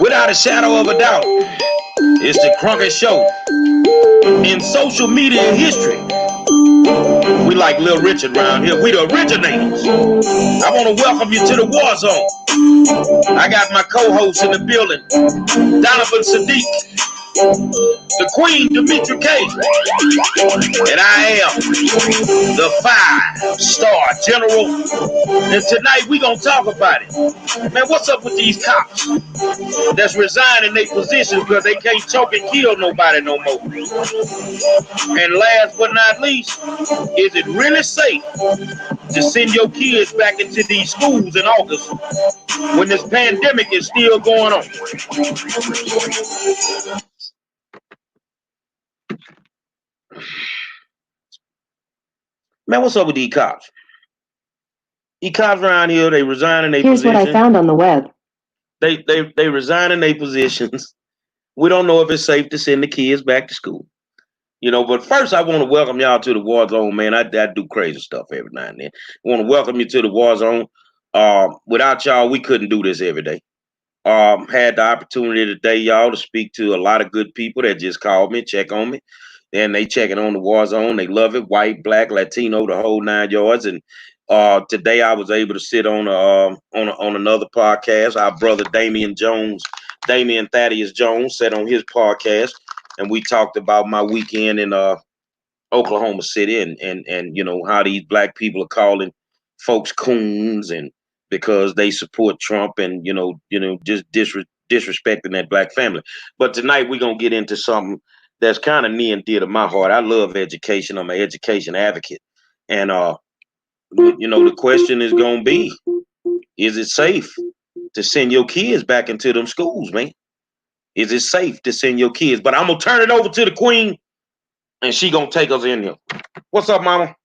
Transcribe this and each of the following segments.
Without a shadow of a doubt, it's the Cronkite Show. In social media history, we like Lil Richard around here. We the originators. I want to welcome you to the War Zone. I got my co-host in the building, Donovan Sadiq, the Queen, Demetra K, and I am the 5-star general. And tonight we gonna talk about it. Man, what's up with these cops that's resigning their positions because they can't choke and kill nobody no more? And last but not least, is it really safe to send your kids back into these schools in August when this pandemic is still going on? Man, what's up with these cops? These cops around here, they resigning their positions. Here's what I found on the web. They resigning their positions. We don't know if it's safe to send the kids back to school. But first I want to welcome y'all to the War Zone, man. I do crazy stuff every now and then. I want to welcome you to the War Zone. Without y'all, we couldn't do this every day. Had the opportunity today, y'all, to speak to a lot of good people that just called me, check on me. And they checking on the War Zone. They love it. White, black, Latino, the whole 9 yards. And today I was able to sit on another podcast. Our brother Damian Thaddeus Jones, sat on his podcast, and we talked about my weekend in Oklahoma City and how these black people are calling folks coons and because they support Trump and just disrespecting that black family. But tonight we're gonna get into something that's kind of near and dear to my heart. I love education. I'm an education advocate, and the question is gonna be: is it safe to send your kids back into them schools, man? Is it safe to send your kids? But I'm gonna turn it over to the Queen, and she gonna take us in here. What's up, Mama?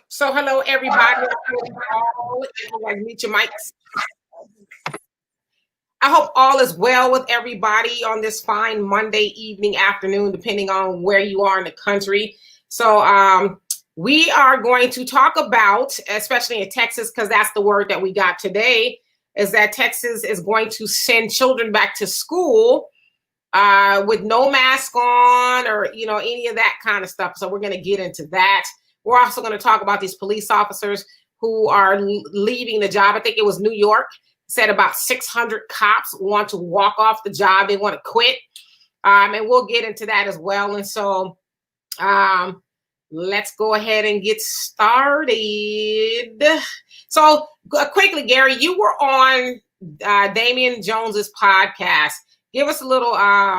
So hello, everybody. Meet your mics. I hope all is well with everybody on this fine Monday evening, afternoon, depending on where you are in the country. So we are going to talk about, especially in Texas, because that's the word that we got today, is that Texas is going to send children back to school with no mask on or, any of that kind of stuff. So we're going to get into that. We're also going to talk about these police officers who are leaving the job. I think it was New York said about 600 cops want to walk off the job. They want to quit. And we'll get into that as well. And so let's go ahead and get started. So quickly, Gary, you were on Damian Jones's podcast. Give us a little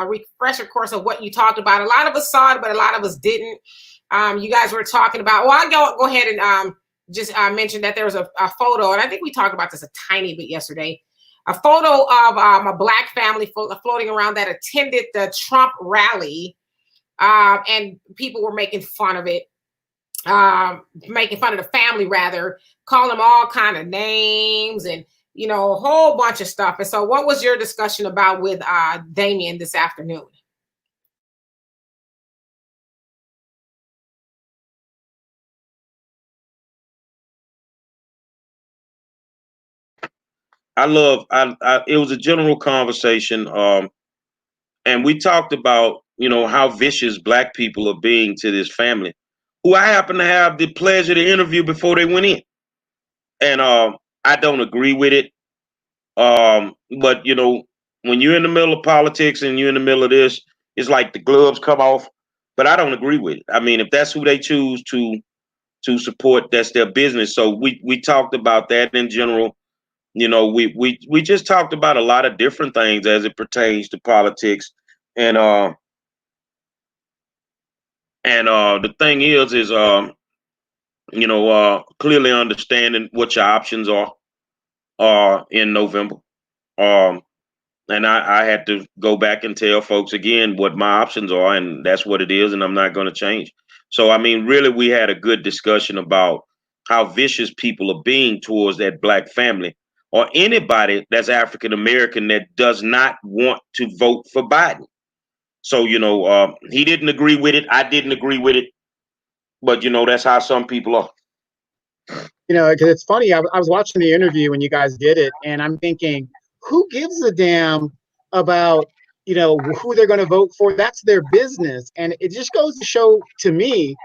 refresher course of what you talked about. A lot of us saw it, but a lot of us didn't. You guys were talking about, well, I'll go ahead and just mention that there was a photo, and I think we talked about this a tiny bit yesterday, a photo of a black family floating around that attended the Trump rally, and people were making fun of it, making fun of the family, rather, calling them all kind of names and, a whole bunch of stuff. And so what was your discussion about with Damian this afternoon? It was a general conversation. And we talked about, how vicious black people are being to this family, who I happen to have the pleasure to interview before they went in. And I don't agree with it. But, when you're in the middle of politics and you're in the middle of this, it's like the gloves come off. But I don't agree with it. I mean, if that's who they choose to support, that's their business. So we talked about that in general. We just talked about a lot of different things as it pertains to politics. And the thing is clearly understanding what your options are in November. And I had to go back and tell folks again what my options are, and that's what it is, and I'm not going to change. So, I mean, really, we had a good discussion about how vicious people are being towards that black family or anybody that's African American that does not want to vote for Biden. So, he didn't agree with it. I didn't agree with it. But, that's how some people are. because it's funny. I was watching the interview when you guys did it, and I'm thinking, who gives a damn about who they're going to vote for? That's their business, and it just goes to show to me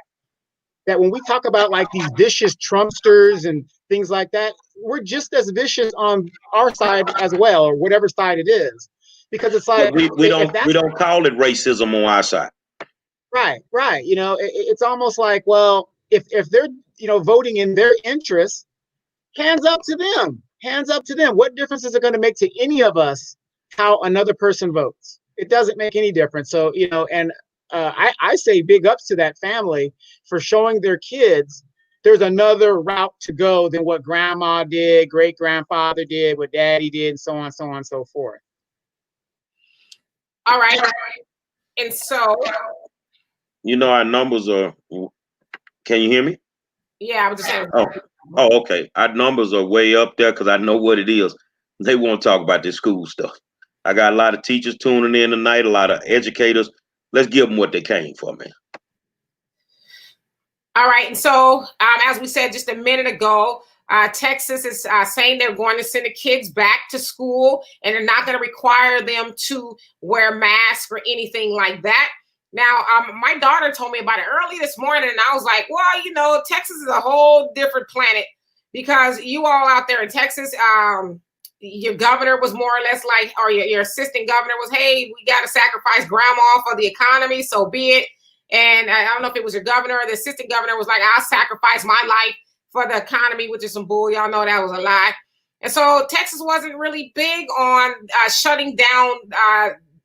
that when we talk about like these vicious Trumpsters and things like that, we're just as vicious on our side as well, or whatever side it is, because it's like we don't call it racism on our side. Right. It's almost like, well, if they're voting in their interests, hands up to them. Hands up to them. What difference is it going to make to any of us how another person votes? It doesn't make any difference. So and I say big ups to that family for showing their kids there's another route to go than what grandma did, great grandfather did, what daddy did, and so on, so forth. All right. And so, our numbers are. Can you hear me? Yeah, I was just saying. Oh, okay. Our numbers are way up there because I know what it is. They won't talk about this school stuff. I got a lot of teachers tuning in tonight, a lot of educators. Let's give them what they came for, man. All right. And so, as we said just a minute ago, Texas is saying they're going to send the kids back to school, and they're not going to require them to wear masks or anything like that. Now, my daughter told me about it early this morning, and I was like, well, Texas is a whole different planet, because you all out there in Texas, your governor was more or less like, or your assistant governor was, hey, we got to sacrifice grandma for the economy, so be it. And I don't know if it was your governor or the assistant governor was like, I'll sacrifice my life for the economy, which is some bull. Y'all know that was a lie. And so Texas wasn't really big on shutting down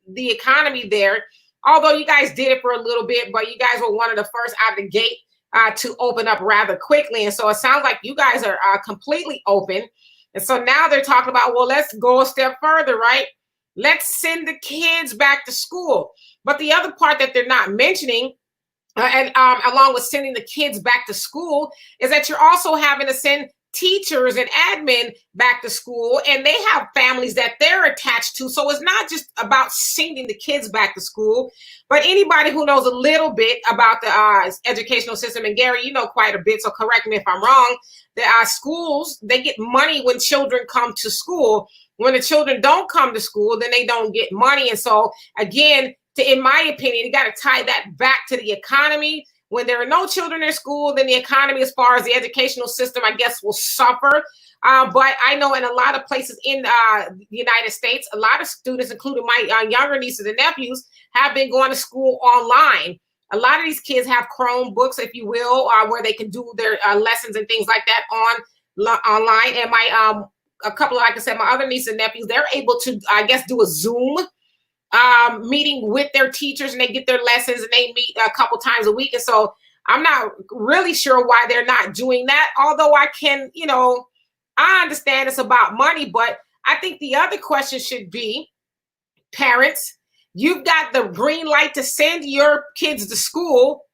the economy there, although you guys did it for a little bit, but you guys were one of the first out of the gate to open up rather quickly. And so it sounds like you guys are completely open. And so now they're talking about, well, let's go a step further, right? Let's send the kids back to school. But the other part that they're not mentioning, and along with sending the kids back to school, is that you're also having to send teachers and admin back to school, and they have families that they're attached to. So it's not just about sending the kids back to school, but anybody who knows a little bit about the educational system, and Gary, you know quite a bit, so correct me if I'm wrong, the schools, they get money when children come to school. When the children don't come to school, then they don't get money. And so again, in my opinion, you got to tie that back to the economy. When there are no children in school, then the economy, as far as the educational system, I guess, will suffer. But I know in a lot of places in the United States, a lot of students, including my younger nieces and nephews, have been going to school online. A lot of these kids have Chromebooks, if you will, where they can do their lessons and things like that online. And my a couple of, like I said, my other nieces and nephews, they're able to, I guess, do a Zoom meeting with their teachers, and they get their lessons, and they meet a couple times a week. And so I'm not really sure why they're not doing that. Although I can, I understand it's about money, but I think the other question should be, parents, you've got the green light to send your kids to school.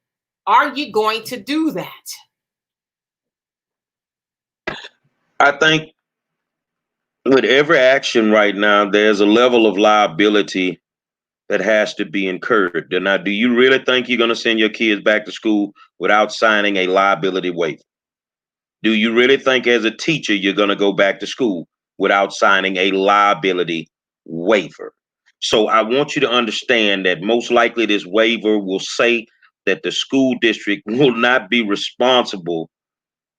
Are you going to do that? I think with every action right now, there's a level of liability that has to be incurred. Now, do you really think you're going to send your kids back to school without signing a liability waiver? Do you really think as a teacher you're going to go back to school without signing a liability waiver? So I want you to understand that most likely this waiver will say that the school district will not be responsible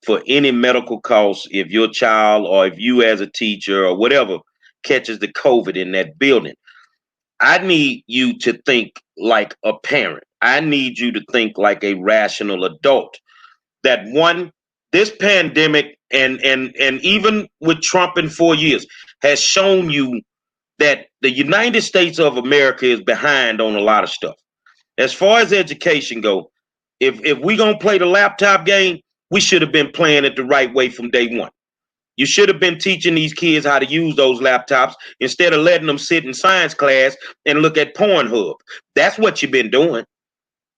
for any medical costs if your child or if you as a teacher or whatever catches the COVID in that building. I need you to think like a parent. I need you to think like a rational adult. That one, this pandemic and even with Trump in 4 years has shown you that the United States of America is behind on a lot of stuff. As far as education go, if we're gonna play the laptop game, we should have been playing it the right way from day one. You should have been teaching these kids how to use those laptops instead of letting them sit in science class and look at Pornhub. That's what you've been doing.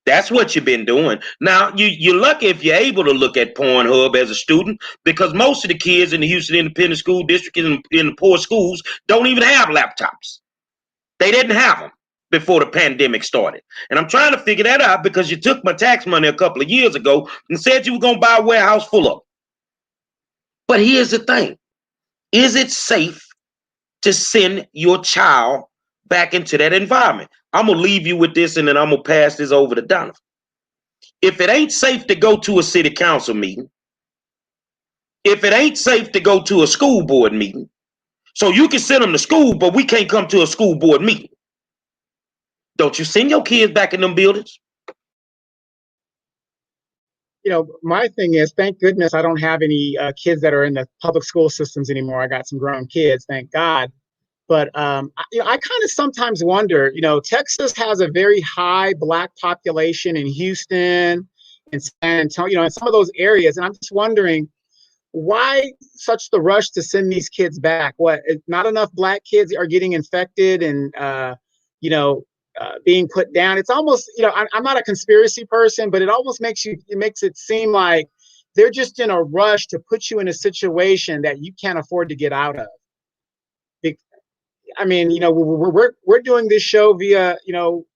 That's what you've been doing. Now, you're lucky if you're able to look at Pornhub as a student, because most of the kids in the Houston Independent School District in the poor schools don't even have laptops. They didn't have them before the pandemic started. And I'm trying to figure that out because you took my tax money a couple of years ago and said you were going to buy a warehouse full of them. But here's the thing. Is it safe to send your child back into that environment? I'm going to leave you with this, and then I'm going to pass this over to Donovan. If it ain't safe to go to a city council meeting, if it ain't safe to go to a school board meeting, so you can send them to school, but we can't come to a school board meeting, don't you send your kids back in them buildings? You know, my thing is, thank goodness I don't have any kids that are in the public school systems anymore. I got some grown kids, thank God. But I kind of sometimes wonder, Texas has a very high Black population in Houston and San Antonio, in some of those areas. And I'm just wondering, why such the rush to send these kids back? What, not enough Black kids are getting infected and, being put down? It's almost, I'm not a conspiracy person, but it almost makes it seem like they're just in a rush to put you in a situation that you can't afford to get out of. I mean, we're doing this show via,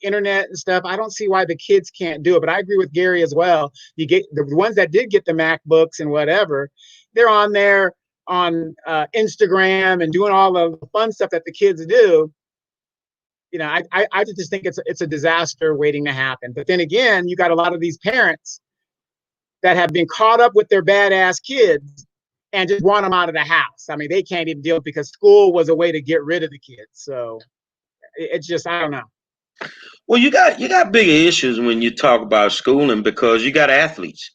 internet and stuff. I don't see why the kids can't do it, but I agree with Gary as well. You get the ones that did get the MacBooks and whatever, they're on there on Instagram and doing all the fun stuff that the kids do. I just think it's a disaster waiting to happen. But then again, you got a lot of these parents that have been caught up with their badass kids and just want them out of the house. I mean, they can't even deal because school was a way to get rid of the kids. So it's just, I don't know. Well, you got bigger issues when you talk about schooling, because you got athletes,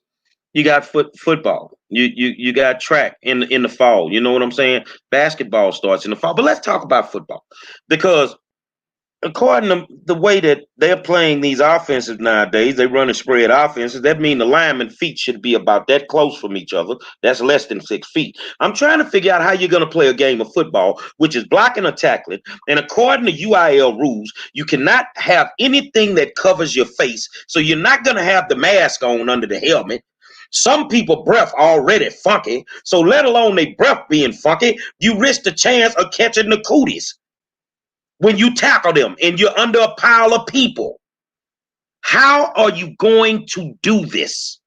you got football, you got track in the fall. You know what I'm saying? Basketball starts in the fall. But let's talk about football, because according to the way that they're playing these offenses nowadays, they run a spread offenses. That means the lineman feet should be about that close from each other. That's less than 6 feet. I'm trying to figure out how you're going to play a game of football, which is blocking or tackling. And according to UIL rules, you cannot have anything that covers your face. So you're not going to have the mask on under the helmet. Some people breath already funky. So let alone their breath being funky, you risk the chance of catching the cooties when you tackle them and you're under a pile of people. How are you going to do this?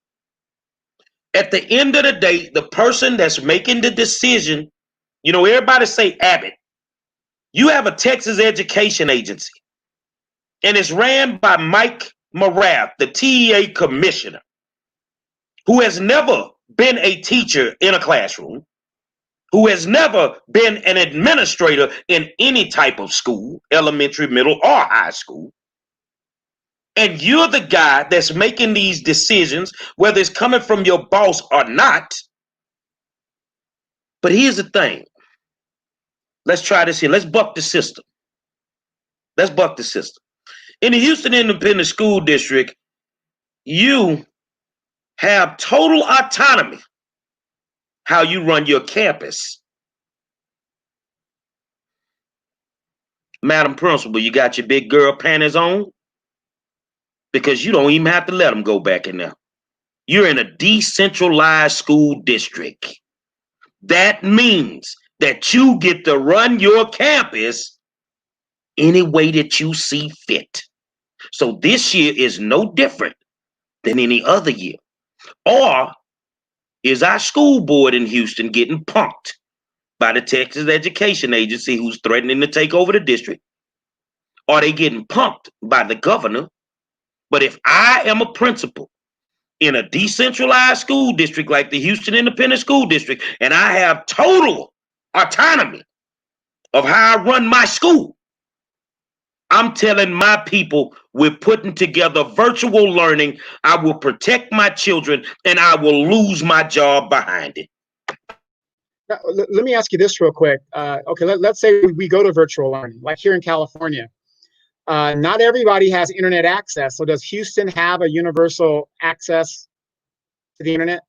At the end of the day, the person that's making the decision, everybody say Abbott. You have a Texas education agency, and it's ran by Mike Morath, the TEA commissioner, who has never been a teacher in a classroom, who has never been an administrator in any type of school, elementary, middle, or high school. And you're the guy that's making these decisions, whether it's coming from your boss or not. But here's the thing. Let's try this here. Let's buck the system. Let's buck the system. In the Houston Independent School District, you have total autonomy how you run your campus. Madam Principal, you got your big girl panties on? Because you don't even have to let them go back in there. You're in a decentralized school district. That means that you get to run your campus any way that you see fit. So this year is no different than any other year. Or is our school board in Houston getting punked by the Texas Education Agency, who's threatening to take over the district? Are they getting punked by the governor? But if I am a principal in a decentralized school district like the Houston Independent School District, and I have total autonomy of how I run my school, I'm telling my people, we're putting together virtual learning. I will protect my children, and I will lose my job behind it. Now, let me ask you this real quick. Okay, let's say we go to virtual learning, like here in California. Not everybody has internet access. So does Houston have a universal access to the internet?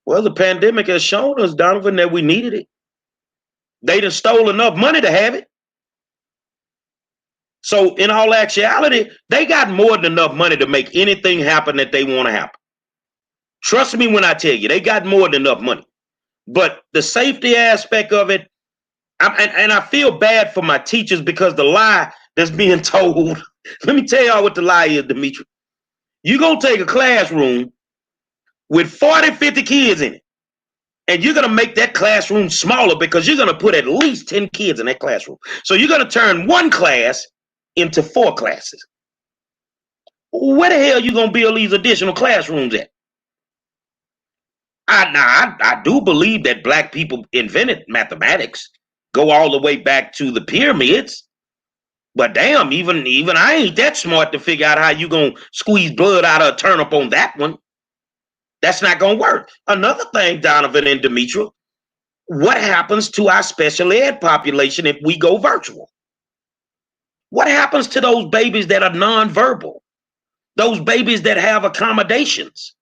Well, the pandemic has shown us, Donovan, that we needed it. They done stole enough money to have it. So in all actuality, they got more than enough money to make anything happen that they want to happen. Trust me when I tell you, they got more than enough money. But the safety aspect of it, and I feel bad for my teachers, because the lie that's being told, let me tell y'all what the lie is, Dimitri. You're going to take a classroom with 40, 50 kids in it. And you're going to make that classroom smaller because you're going to put at least 10 kids in that classroom. So you're going to turn one class into 4 classes. Where the hell are you going to build these additional classrooms at? I do believe that black people invented mathematics, go all the way back to the pyramids. But damn, even I ain't that smart to figure out how you going to squeeze blood out of a turnip on that one. That's not going to work. Another thing, Donovan and Demetra, what happens to our special ed population if we go virtual? What happens to those babies that are nonverbal? Those babies that have accommodations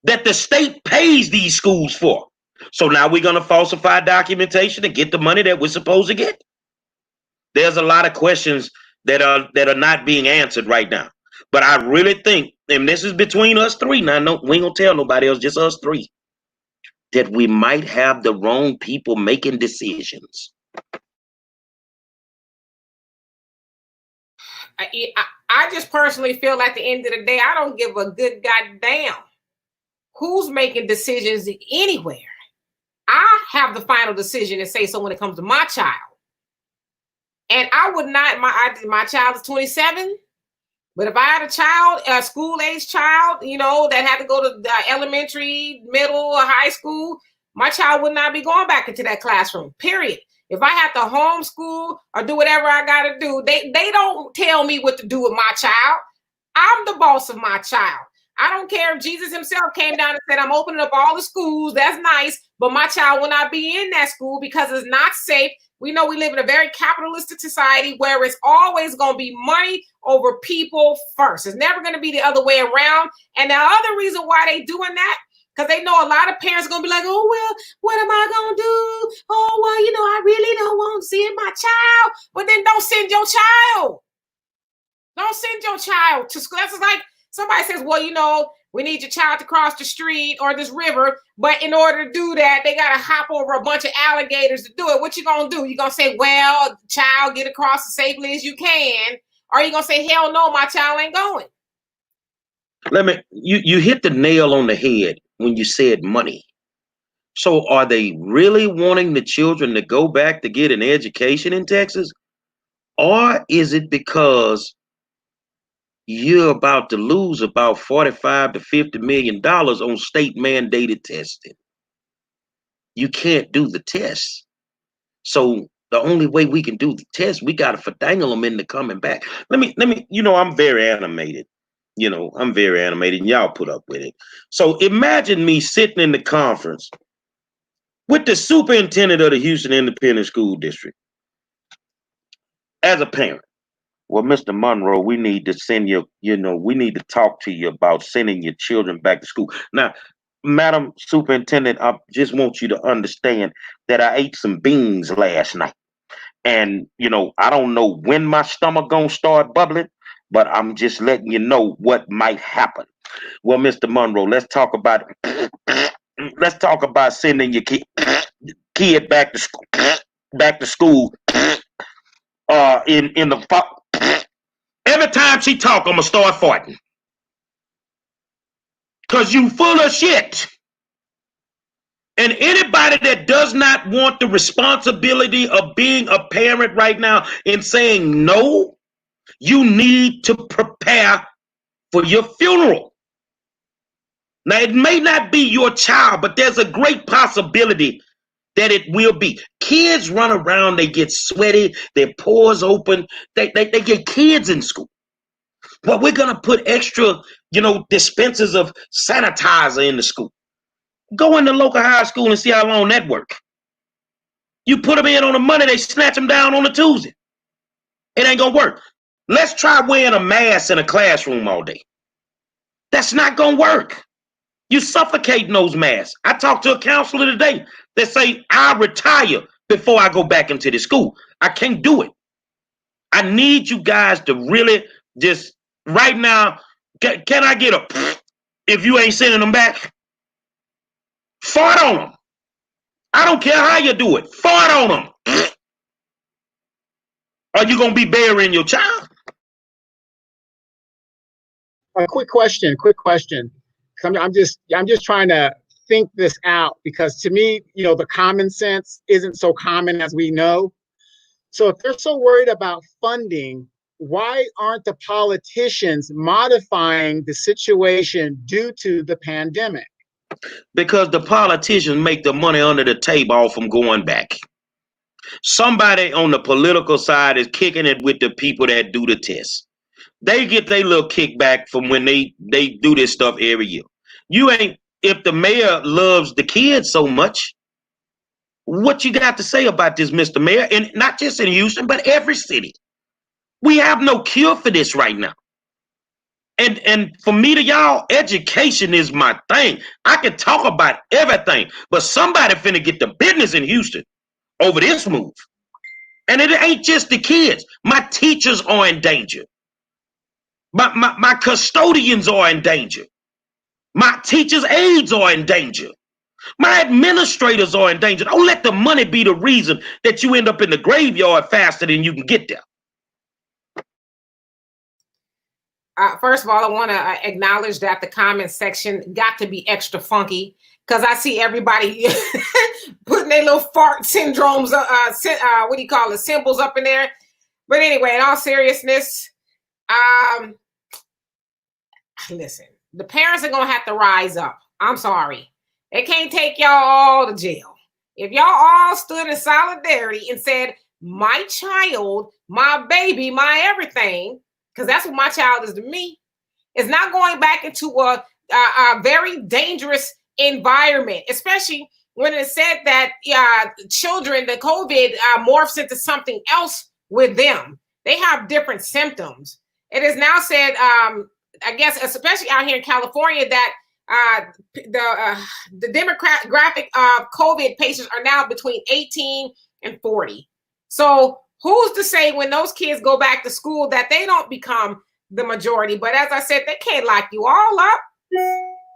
that the state pays these schools for? So now we're going to falsify documentation and get the money that we're supposed to get? There's a lot of questions that are not being answered right now. But I really think, and this is between us three, now no, we ain't gonna tell nobody else, just us three, that we might have the wrong people making decisions. I just personally feel at the end of the day, I don't give a good goddamn who's making decisions anywhere. I have the final decision to say so when it comes to my child. And I would not, my child is 27, but if I had a child, a school-age child, that had to go to elementary, middle, or high school, my child would not be going back into that classroom, period. If I have to homeschool or do whatever I got to do, they don't tell me what to do with my child. I'm the boss of my child. I don't care if Jesus himself came down and said, I'm opening up all the schools. That's nice. But my child will not be in that school because it's not safe. We know we live in a very capitalistic society where it's always going to be money over people first. It's never going to be the other way around. And the other reason why they doing that, because they know a lot of parents are going to be like, oh, well, what am I going to do? Oh, well, I really don't want to send my child. But then don't send your child. Don't send your child to school. That's like somebody says, well, we need your child to cross the street or this river. But in order to do that, they got to hop over a bunch of alligators to do it. What you going to do? You going to say, well, child, get across as safely as you can. Or you going to say, hell no, my child ain't going. You hit the nail on the head when you said money. So are they really wanting the children to go back to get an education in Texas? Or is it because you're about to lose about $45 to $50 million on state mandated testing? You can't do the tests. So the only way we can do the test, we got to finagle them into coming back. Let me, I'm very animated. I'm very animated and y'all put up with it. So imagine me sitting in the conference with the superintendent of the Houston Independent School District as a parent. Well, Mr. Monroe, we need to send you, we need to talk to you about sending your children back to school. Now, Madam Superintendent, I just want you to understand that I ate some beans last night. And, I don't know when my stomach gonna start bubbling, but I'm just letting you know what might happen. Well, Mr. Monroe, let's talk about sending your kid back to school. In the fall. Every time she talk, I'm gonna start farting. Cause you full of shit. And anybody that does not want the responsibility of being a parent right now and saying no, you need to prepare for your funeral. Now, it may not be your child, but there's a great possibility that it will be. Kids run around, they get sweaty, their pores open, they get kids in school. But we're gonna put extra, dispensers of sanitizer in the school. Go in the local high school and see how long that works. You put them in on a Monday, they snatch them down on a Tuesday. It ain't gonna work. Let's try wearing a mask in a classroom all day. That's not gonna work. You suffocating those masks. I talked to a counselor today that say, I'll retire before I go back into the school. I can't do it. I need you guys to really just, right now, can I get a, if you ain't sending them back? Fart on them. I don't care how you do it. Fart on them. Are you going to be burying your child? A quick question. I'm just trying to think this out, because to me, the common sense isn't so common as we know. So if they're so worried about funding, why aren't the politicians modifying the situation due to the pandemic? Because the politicians make the money under the table from going back. Somebody on the political side is kicking it with the people that do the tests. They get their little kickback from when they do this stuff every year. If the mayor loves the kids so much, what you got to say about this, Mr. Mayor? And not just in Houston, but every city. We have no cure for this right now. And for me to y'all, education is my thing. I can talk about everything, but somebody finna get the business in Houston over this move. And it ain't just the kids. My teachers are in danger. My custodians are in danger. My teachers' aides are in danger. My administrators are in danger. Don't let the money be the reason that you end up in the graveyard faster than you can get there. First of all, I want to acknowledge that the comment section got to be extra funky, because I see everybody putting their little fart syndromes, symbols up in there. But anyway, in all seriousness, listen, the parents are going to have to rise up. I'm sorry. They can't take y'all all to jail. If y'all all stood in solidarity and said, my child, my baby, my everything, because that's what my child is to me, is not going back into a very dangerous environment, especially when it said that children, the COVID morphs into something else with them. They have different symptoms. It is now said, I guess, especially out here in California, that the demographic of COVID patients are now between 18 and 40. So who's to say when those kids go back to school that they don't become the majority? But as I said, they can't lock you all up.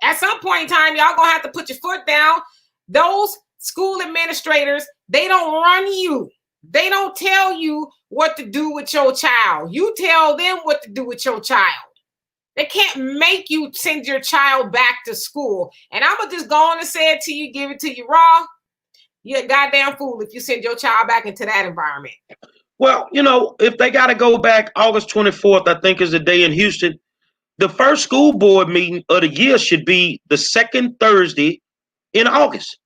At some point in time, y'all gonna have to put your foot down. Those school administrators, they don't run you. They don't tell you what to do with your child. You tell them what to do with your child. They can't make you send your child back to school. And I'm gonna just go on and say it to you, give it to you raw. You're a goddamn fool if you send your child back into that environment. Well, if they got to go back August 24th, I think is the day in Houston, the first school board meeting of the year should be the second Thursday in August.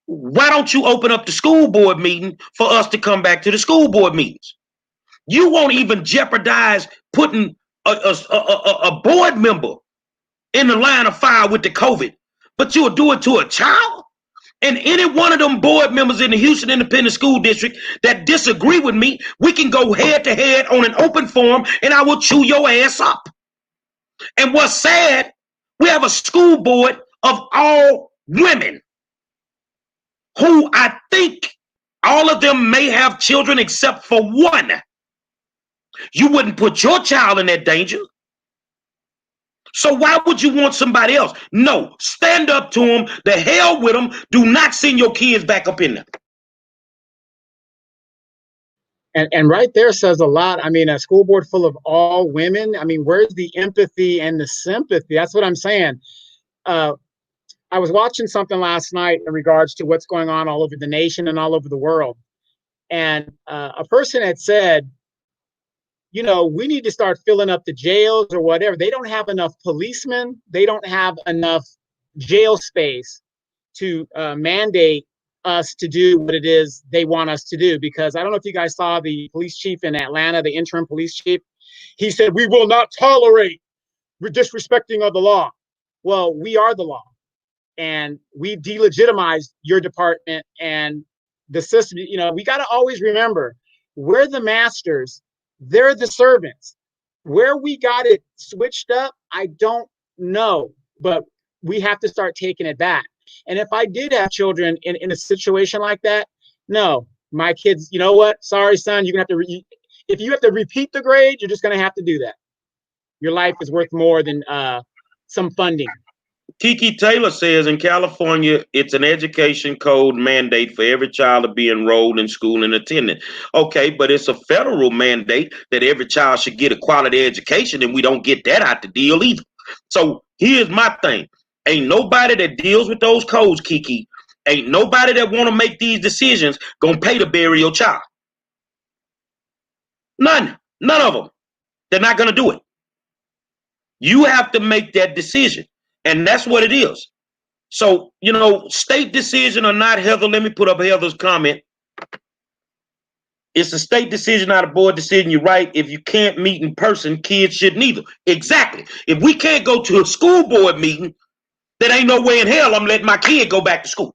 Why don't you open up the school board meeting for us to come back to the school board meetings? You won't even jeopardize putting a board member in the line of fire with the COVID, but you'll do it to a child? And any one of them board members in the Houston Independent School District that disagree with me, we can go head to head on an open forum and I will chew your ass up. And what's sad, we have a school board of all women who I think all of them may have children except for one. You wouldn't put your child in that danger. So why would you want somebody else? No, stand up to them. The hell with them. Do not send your kids back up in there. And right there says a lot. I mean, a school board full of all women. I mean, where's the empathy and the sympathy? That's what I'm saying. I was watching something last night in regards to what's going on all over the nation and all over the world. And a person had said, we need to start filling up the jails or whatever. They don't have enough policemen. They don't have enough jail space to mandate us to do what it is they want us to do. Because I don't know if you guys saw the police chief in Atlanta, the interim police chief. He said, we will not tolerate disrespecting of the law. Well, we are the law. And we delegitimized your department and the system. We got to always remember, we're the masters. They're the servants. Where we got it switched up, I don't know, but we have to start taking it back. And if I did have children in a situation like that, no, my kids, you know what? Sorry, son, you're going to have to, if you have to repeat the grade, you're just going to have to do that. Your life is worth more than some funding. Kiki Taylor says in California, it's an education code mandate for every child to be enrolled in school and attending. Okay, but it's a federal mandate that every child should get a quality education, and we don't get that out the deal either. So here's my thing. Ain't nobody that deals with those codes, Kiki. Ain't nobody that want to make these decisions gonna pay to bury your child. None of them. They're not gonna do it. You have to make that decision, and that's what it is. So, state decision or not, Heather, let me put up Heather's comment. It's a state decision, not a board decision. You're right. If you can't meet in person, kids shouldn't either. Exactly. If we can't go to a school board meeting, then ain't no way in hell I'm letting my kid go back to school.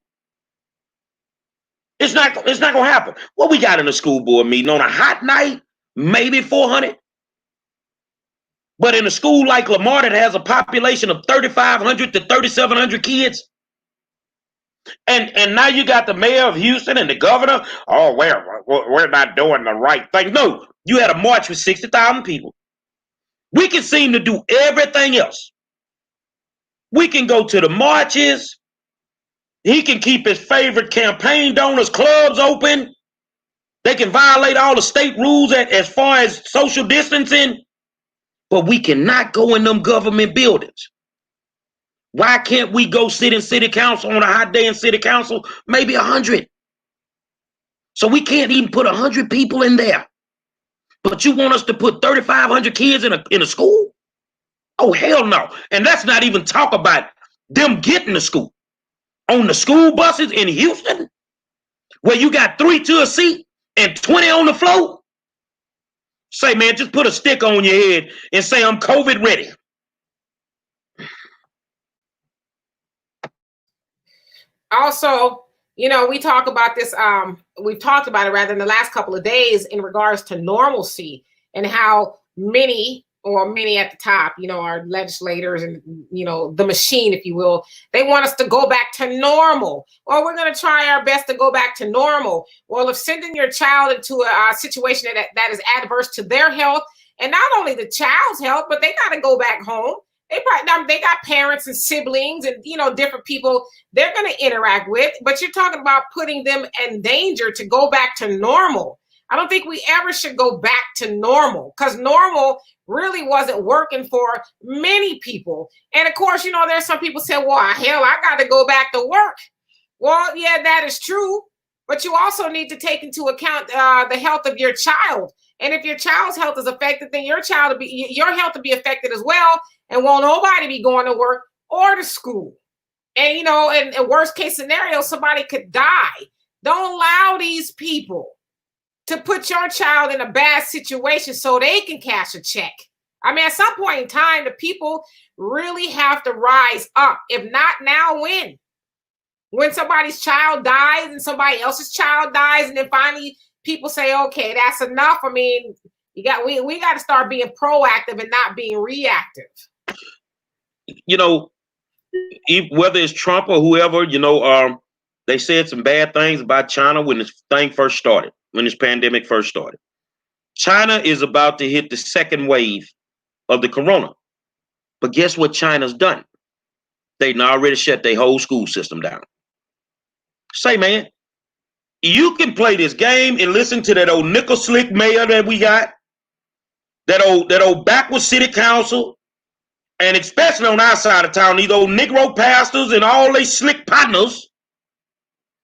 It's not going to happen. What we got in a school board meeting on a hot night, maybe 400. But in a school like Lamar that has a population of 3,500 to 3,700 kids, and now you got the mayor of Houston and the governor. Oh, we're not doing the right thing. No, you had a march with 60,000 people. We can seem to do everything else. We can go to the marches. He can keep his favorite campaign donors clubs open. They can violate all the state rules as far as social distancing. But we cannot go in them government buildings. Why can't we go sit in city council on a hot day in city council? Maybe 100. So we can't even put 100 people in there. But you want us to put 3,500 kids in a school? Oh, hell no. And let's not even talk about them getting to school. On the school buses in Houston, where you got 3 to a seat and 20 on the floor. Say, man, just put a stick on your head and say, I'm COVID ready. Also, we talk about this, we've talked about it rather in the last couple of days in regards to normalcy and how many at the top, our legislators and, the machine, if you will, they want us to go back to normal. Well, we're going to try our best to go back to normal. Well, if sending your child into a situation that is adverse to their health, and not only the child's health, but they got to go back home. They got parents and siblings and, different people they're going to interact with, but you're talking about putting them in danger to go back to normal. I don't think we ever should go back to normal because normal really wasn't working for many people. And of course, there's some people say, well, hell, I got to go back to work. Well, yeah, that is true. But you also need to take into account the health of your child. And if your child's health is affected, then your health will be affected as well. And won't nobody be going to work or to school. And, in worst case scenario, somebody could die. Don't allow these people to put your child in a bad situation so they can cash a check. I mean, at some point in time, the people really have to rise up. If not now, when? When somebody's child dies and somebody else's child dies, and then finally people say, okay, that's enough. I mean, we got to start being proactive and not being reactive. Whether it's Trump or whoever, they said some bad things about China when this thing first started, when this pandemic first started. China is about to hit the second wave of the corona. But guess what China's done? They've already shut their whole school system down. Say, man, you can play this game and listen to that old nickel slick mayor that we got, that old backward city council, and especially on our side of town, these old Negro pastors and all they slick partners.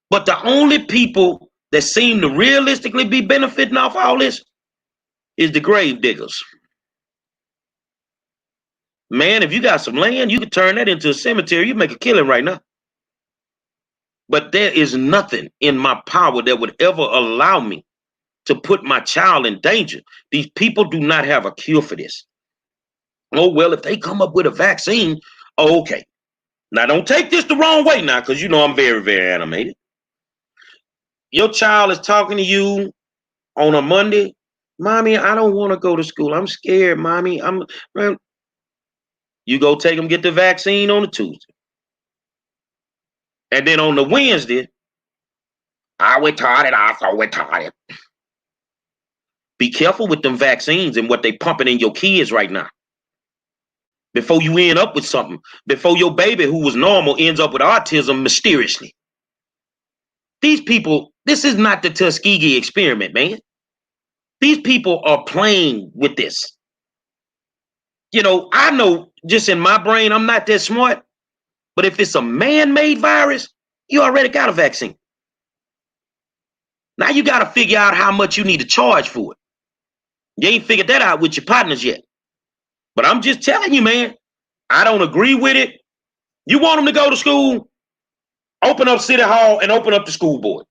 But the only people that seem to realistically be benefiting off all this is the grave diggers. Man, if you got some land, you could turn that into a cemetery. You make a killing right now. But there is nothing in my power that would ever allow me to put my child in danger. These people do not have a cure for this. Oh, well, if they come up with a vaccine, okay. Now, don't take this the wrong way now, because I'm very, very animated. Your child is talking to you on a Monday. Mommy, I don't want to go to school. I'm scared, Mommy. You go take them, get the vaccine on a Tuesday. And then on the Wednesday, I so retarded. Be careful with them vaccines and what they pumping in your kids right now. Before you end up with something, before your baby who was normal ends up with autism mysteriously. These people, this is not the Tuskegee experiment, man. These people are playing with this. I know just in my brain, I'm not that smart, But if it's a man-made virus, you already got a vaccine. Now you got to figure out how much you need to charge for it. You ain't figured that out with your partners yet. But I'm just telling you, man, I don't agree with it. You want them to go to school? Open up City Hall and open up the school board.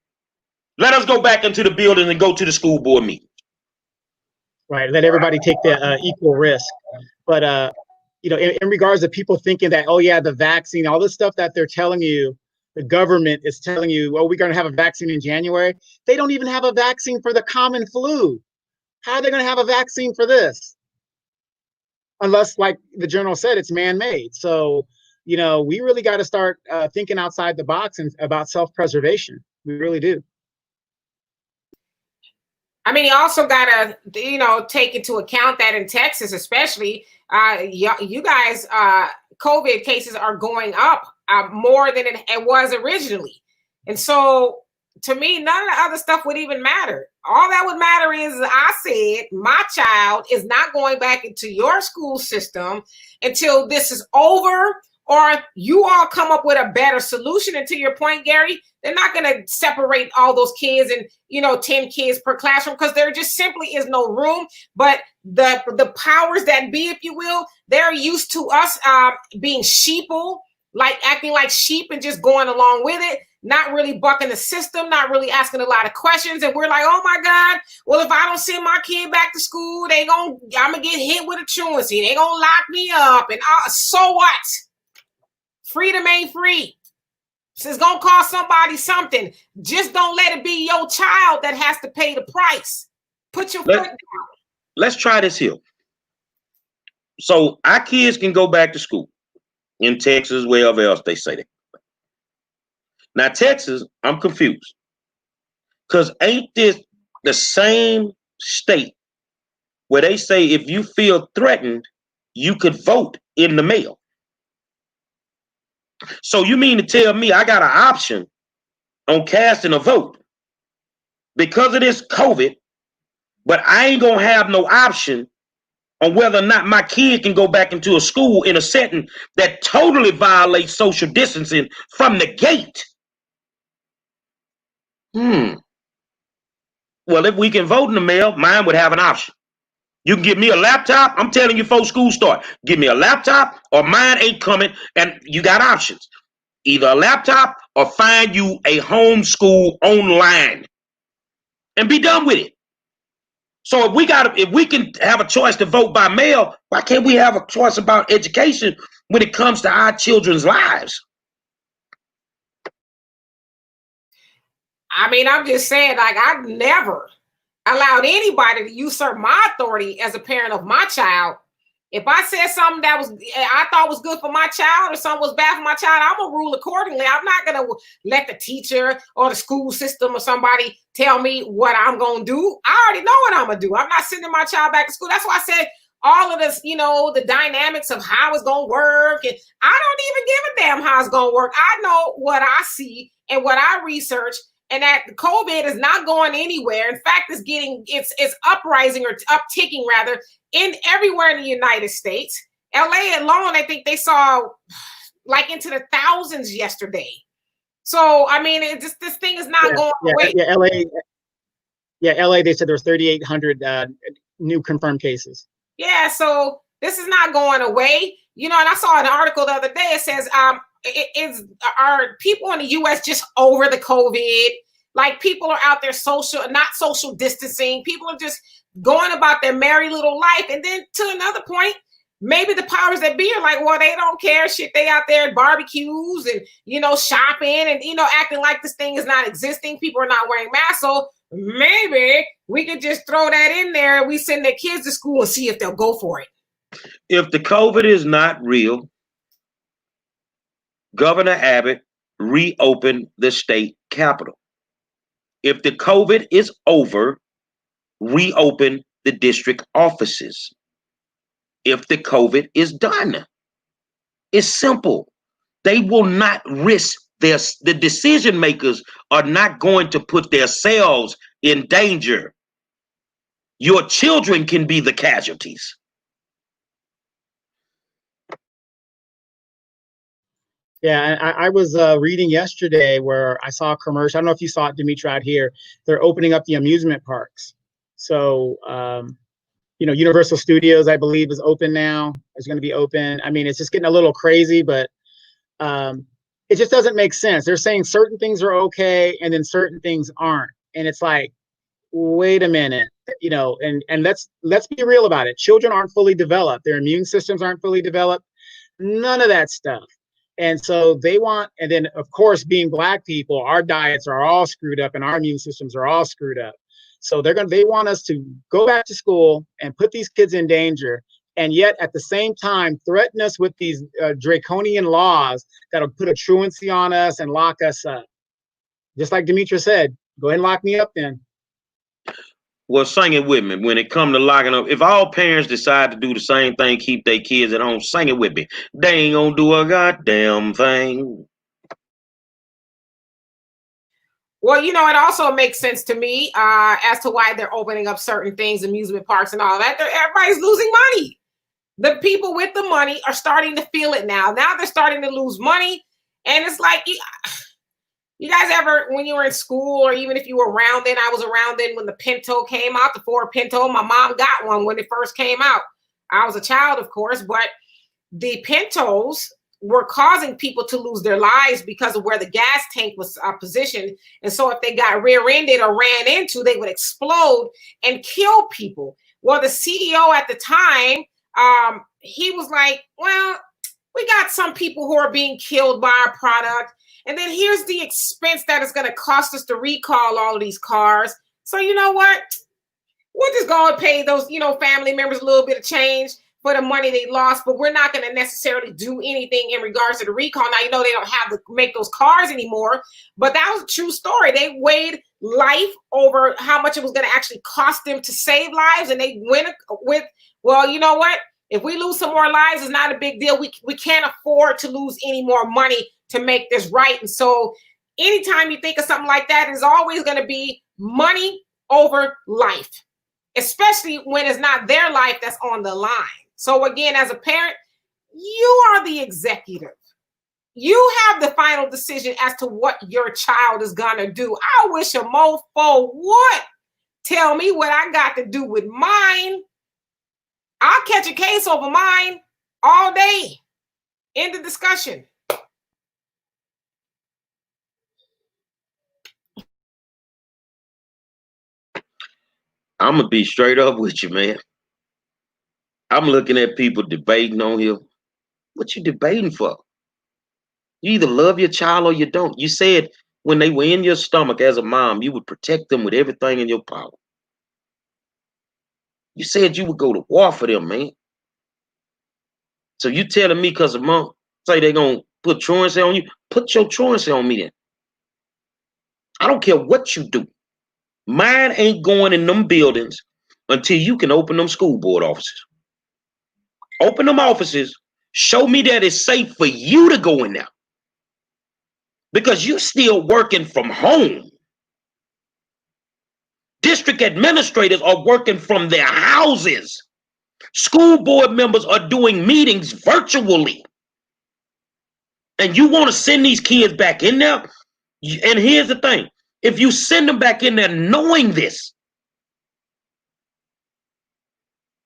Let us go back into the building and go to the school board meeting. Right. Let everybody take the equal risk. But, you know, in regards to people thinking that, oh, yeah, the vaccine, all this stuff that they're telling you, the government is telling you, well, we're going to have a vaccine in January. They don't even have a vaccine for the common flu. How are they going to have a vaccine for this? Unless, like the general said, it's man-made. So, you know, we really got to start thinking outside the box and about self-preservation. We really do. I mean, you also got to, you know, take into account that in Texas, especially, you guys, COVID cases are going up more than it was originally. And so, to me, none of the other stuff would even matter. All that would matter is, I said, my child is not going back into your school system until this is over, or you all come up with a better solution. And to your point, Gary, they're not going to separate all those kids and, you know, 10 kids per classroom, because there just simply is no room. But the powers that be, if you will, they're used to us being sheeple, like acting like sheep and just going along with it, not really bucking the system, not really asking a lot of questions. And we're like, oh my God, well, if I don't send my kid back to school, I'm gonna get hit with a truancy. They gonna lock me up. And so what? Freedom ain't free. So it's gonna cost somebody something. Just don't let it be your child that has to pay the price. Put your foot down. Let's try this here. So our kids can go back to school in Texas, wherever else they say that. Now, Texas, I'm confused. Because ain't this the same state where they say if you feel threatened, you could vote in the mail? So you mean to tell me I got an option on casting a vote because of this COVID, but I ain't going to have no option on whether or not my kid can go back into a school in a setting that totally violates social distancing from the gate? Well, if we can vote in the mail, mine would have an option. You can give me a laptop. I'm telling you, before school start, give me a laptop or mine ain't coming, and you got options. Either a laptop or find you a homeschool online and be done with it. So if we can have a choice to vote by mail, why can't we have a choice about education when it comes to our children's lives? I mean, I'm just saying, like, I've never allowed anybody to usurp my authority as a parent of my child. If I said something that I thought was good for my child or something was bad for my child, I'm gonna rule accordingly. I'm not gonna let the teacher or the school system or somebody tell me what I'm gonna do. I already know what I'm gonna do. I'm not sending my child back to school. That's why I said all of this, you know, the dynamics of how it's gonna work. And I don't even give a damn how it's gonna work. I know what I see and what I research, and that COVID is not going anywhere. In fact, it's uprising or upticking rather in everywhere in the United States. LA alone, I think they saw like into the thousands yesterday. So I mean, this thing is not going away. LA. They said there was 3,800 new confirmed cases. Yeah, so this is not going away. You know, and I saw an article the other day. It says, are people in the U.S. just over the COVID? Like, people are out there not social distancing. People are just going about their merry little life. And then to another point, maybe the powers that be are like, well, they don't care. Shit, they out there at barbecues and, you know, shopping and, you know, acting like this thing is not existing. People are not wearing masks. So maybe we could just throw that in there and we send their kids to school and see if they'll go for it. If the COVID is not real, Governor Abbott reopened the state capitol. If the COVID is over, reopen the district offices. If the COVID is done, it's simple. They will not risk the decision makers are not going to put themselves in danger. Your children can be the casualties. Yeah, I was reading yesterday where I saw a commercial. I don't know if you saw it, Dimitri, out here. They're opening up the amusement parks. So, Universal Studios, I believe, is open now. It's going to be open. I mean, it's just getting a little crazy, but it just doesn't make sense. They're saying certain things are okay, and then certain things aren't. And it's like, wait a minute, and let's be real about it. Children aren't fully developed. Their immune systems aren't fully developed. None of that stuff. And so and then of course, being Black people, our diets are all screwed up and our immune systems are all screwed up. So they want us to go back to school and put these kids in danger. And yet at the same time, threaten us with these draconian laws that'll put a truancy on us and lock us up. Just like Demetra said, go ahead and lock me up then. Well, sing it with me. When it comes to locking up, if all parents decide to do the same thing, keep their kids at home, sing it with me. They ain't gonna do a goddamn thing. Well, it also makes sense to me as to why they're opening up certain things, amusement parks and all that. Everybody's losing money. The people with the money are starting to feel it now. Now they're starting to lose money. And it's like, you guys ever, when you were in school, or even if you were around then, I was around then when the Pinto came out, the Ford Pinto. My mom got one when it first came out. I was a child, of course, but the Pintos were causing people to lose their lives because of where the gas tank was positioned. And so if they got rear-ended or ran into, they would explode and kill people. Well, the CEO at the time, he was like, well, we got some people who are being killed by our product. And then here's the expense that it's going to cost us to recall all of these cars. So you know what? We'll just go and pay those, family members a little bit of change for the money they lost, but we're not going to necessarily do anything in regards to the recall. Now, they don't have to make those cars anymore, but that was a true story. They weighed life over how much it was going to actually cost them to save lives. And they went with, well, you know what? If we lose some more lives, it's not a big deal. We can't afford to lose any more money to make this right. And so anytime you think of something like that, it's always going to be money over life, especially when it's not their life that's on the line. So again, as a parent, you are the executive. You have the final decision as to what your child is going to do. I wish a mofo would tell me what I got to do with mine. I'll catch a case over mine all day. End of discussion. I'm going to be straight up with you, man. I'm looking at people debating on here. What you debating for? You either love your child or you don't. You said when they were in your stomach as a mom, you would protect them with everything in your power. You said you would go to war for them, man. So you telling me because a mom say they're going to put truancy on you, put your truancy on me then. I don't care what you do. Mine ain't going in them buildings until you can open them school board offices. Open them offices. Show me that it's safe for you to go in there. Because you're still working from home. District administrators are working from their houses. School board members are doing meetings virtually. And you want to send these kids back in there? And here's the thing. If you send them back in there knowing this,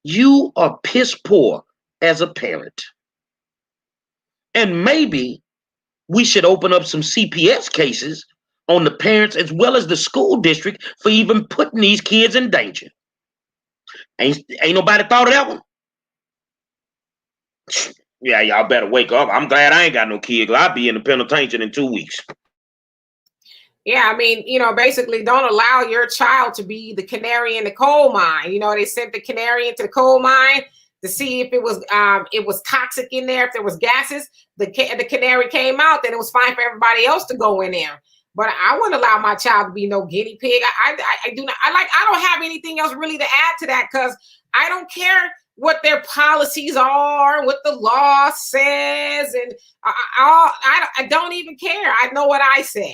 you are piss poor as a parent. And maybe we should open up some CPS cases on the parents as well as the school district for even putting these kids in danger. Ain't nobody thought of that one? Yeah, y'all better wake up. I'm glad I ain't got no kids. I'll be in the penitentiary in 2 weeks. Yeah, I mean, basically don't allow your child to be the canary in the coal mine. They sent the canary into the coal mine to see if it was toxic in there, if there was gases. The canary came out, then it was fine for everybody else to go in there. But I wouldn't allow my child to be no guinea pig. I do not. I don't have anything else really to add to that because I don't care what their policies are, what the law says, and I don't even care. I know what I said.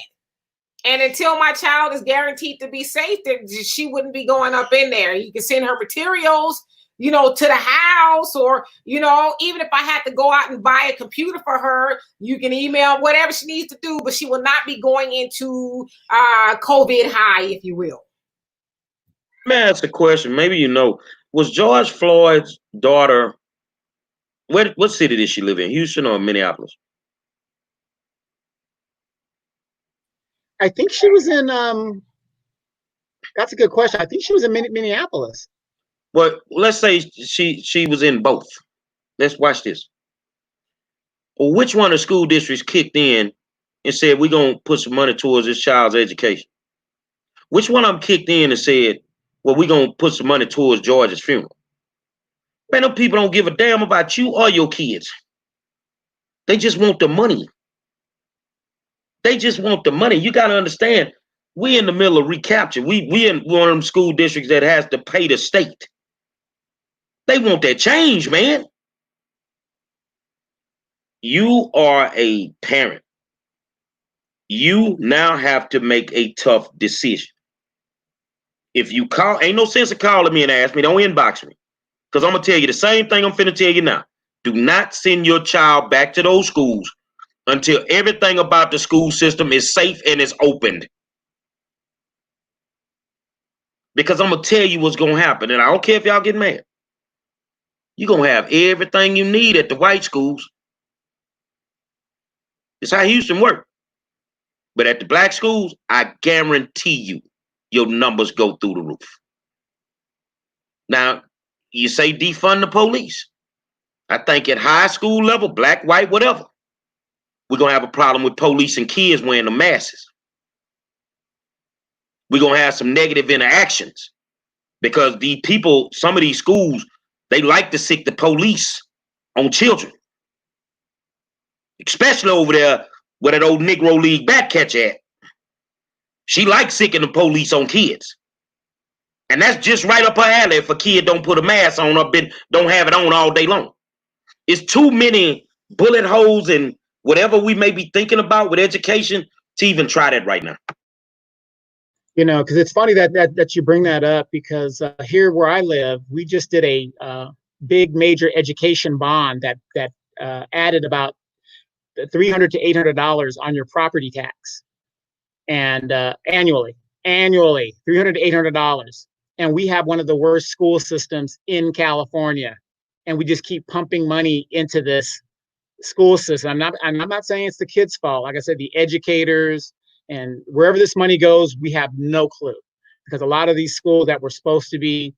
And until my child is guaranteed to be safe, she wouldn't be going up in there. You can send her materials. to the house, or, even if I had to go out and buy a computer for her, you can email whatever she needs to do, but she will not be going into COVID high, if you will. Let me ask a question. Maybe was George Floyd's daughter, what city did she live in? Houston or Minneapolis? I think she was in, that's a good question. I think she was in Minneapolis. Well, let's say she was in both. Let's watch this. Well, which one of the school districts kicked in and said, we're going to put some money towards this child's education? Which one of them kicked in and said, well, we're going to put some money towards George's funeral? Man, them people don't give a damn about you or your kids. They just want the money. They just want the money. You got to understand, we in the middle of recapture. We in one of them school districts that has to pay the state. They want that change, man. You are a parent. You now have to make a tough decision. If you call, ain't no sense of calling me and ask me, don't inbox me. Because I'm going to tell you the same thing I'm finna tell you now. Do not send your child back to those schools until everything about the school system is safe and is opened. Because I'm going to tell you what's going to happen. And I don't care if y'all get mad. You're going to have everything you need at the white schools. It's how Houston works. But at the black schools, I guarantee you, your numbers go through the roof. Now, you say defund the police. I think at high school level, black, white, whatever, we're going to have a problem with police and kids wearing the masks. We're going to have some negative interactions because the people, some of these schools, they like to sick the police on children. Especially over there where that old Negro League bat catch at. She likes sicking the police on kids. And that's just right up her alley if a kid don't put a mask on or don't have it on all day long. It's too many bullet holes in whatever we may be thinking about with education to even try that right now. Because it's funny that you bring that up, because here where I live, we just did a big major education bond that added about $300 to $800 on your property tax, and annually $300 to $800. And we have one of the worst school systems in California, and we just keep pumping money into this school system. I'm not saying it's the kids' fault. Like I said, the educators and wherever this money goes, we have no clue, because a lot of these schools that were supposed to be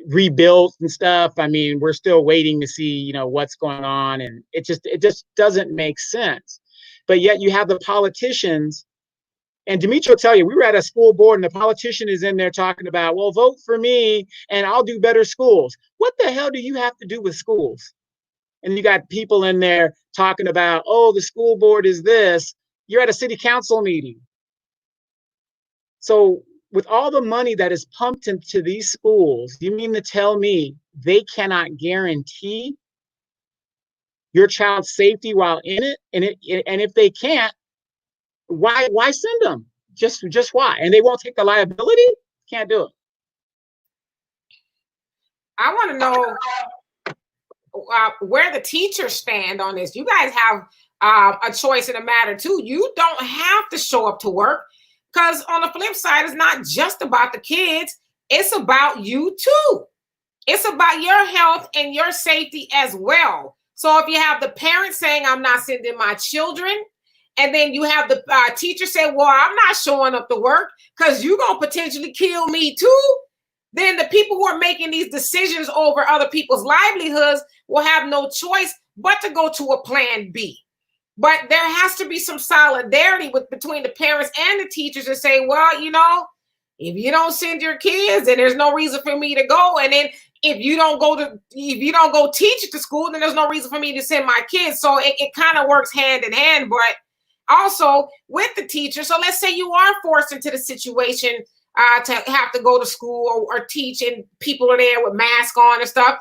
rebuilt and stuff, I mean, we're still waiting to see, what's going on, and it just doesn't make sense. But yet you have the politicians. And Dimitri will tell you, we were at a school board and the politician is in there talking about, well, vote for me and I'll do better schools. What the hell do you have to do with schools? And you got people in there talking about, oh, the school board is this. You're at a city council meeting. So with all the money that is pumped into these schools, you mean to tell me they cannot guarantee your child's safety while in it? And if they can't, why send them? Just why? And they won't take the liability? Can't do it. I want to know where the teachers stand on this. You guys have a choice in the matter too. You don't have to show up to work, because on the flip side, it's not just about the kids. It's about you too. It's about your health and your safety as well. So if you have the parents saying, I'm not sending my children, and then you have the teacher say, well, I'm not showing up to work because you're going to potentially kill me too, then the people who are making these decisions over other people's livelihoods will have no choice but to go to a plan B. But there has to be some solidarity between the parents and the teachers to say, well, if you don't send your kids, then there's no reason for me to go. And then if you don't go teach at the school, then there's no reason for me to send my kids. So it kind of works hand in hand, but also with the teacher. So let's say you are forced into the situation to have to go to school or teach, and people are there with masks on and stuff.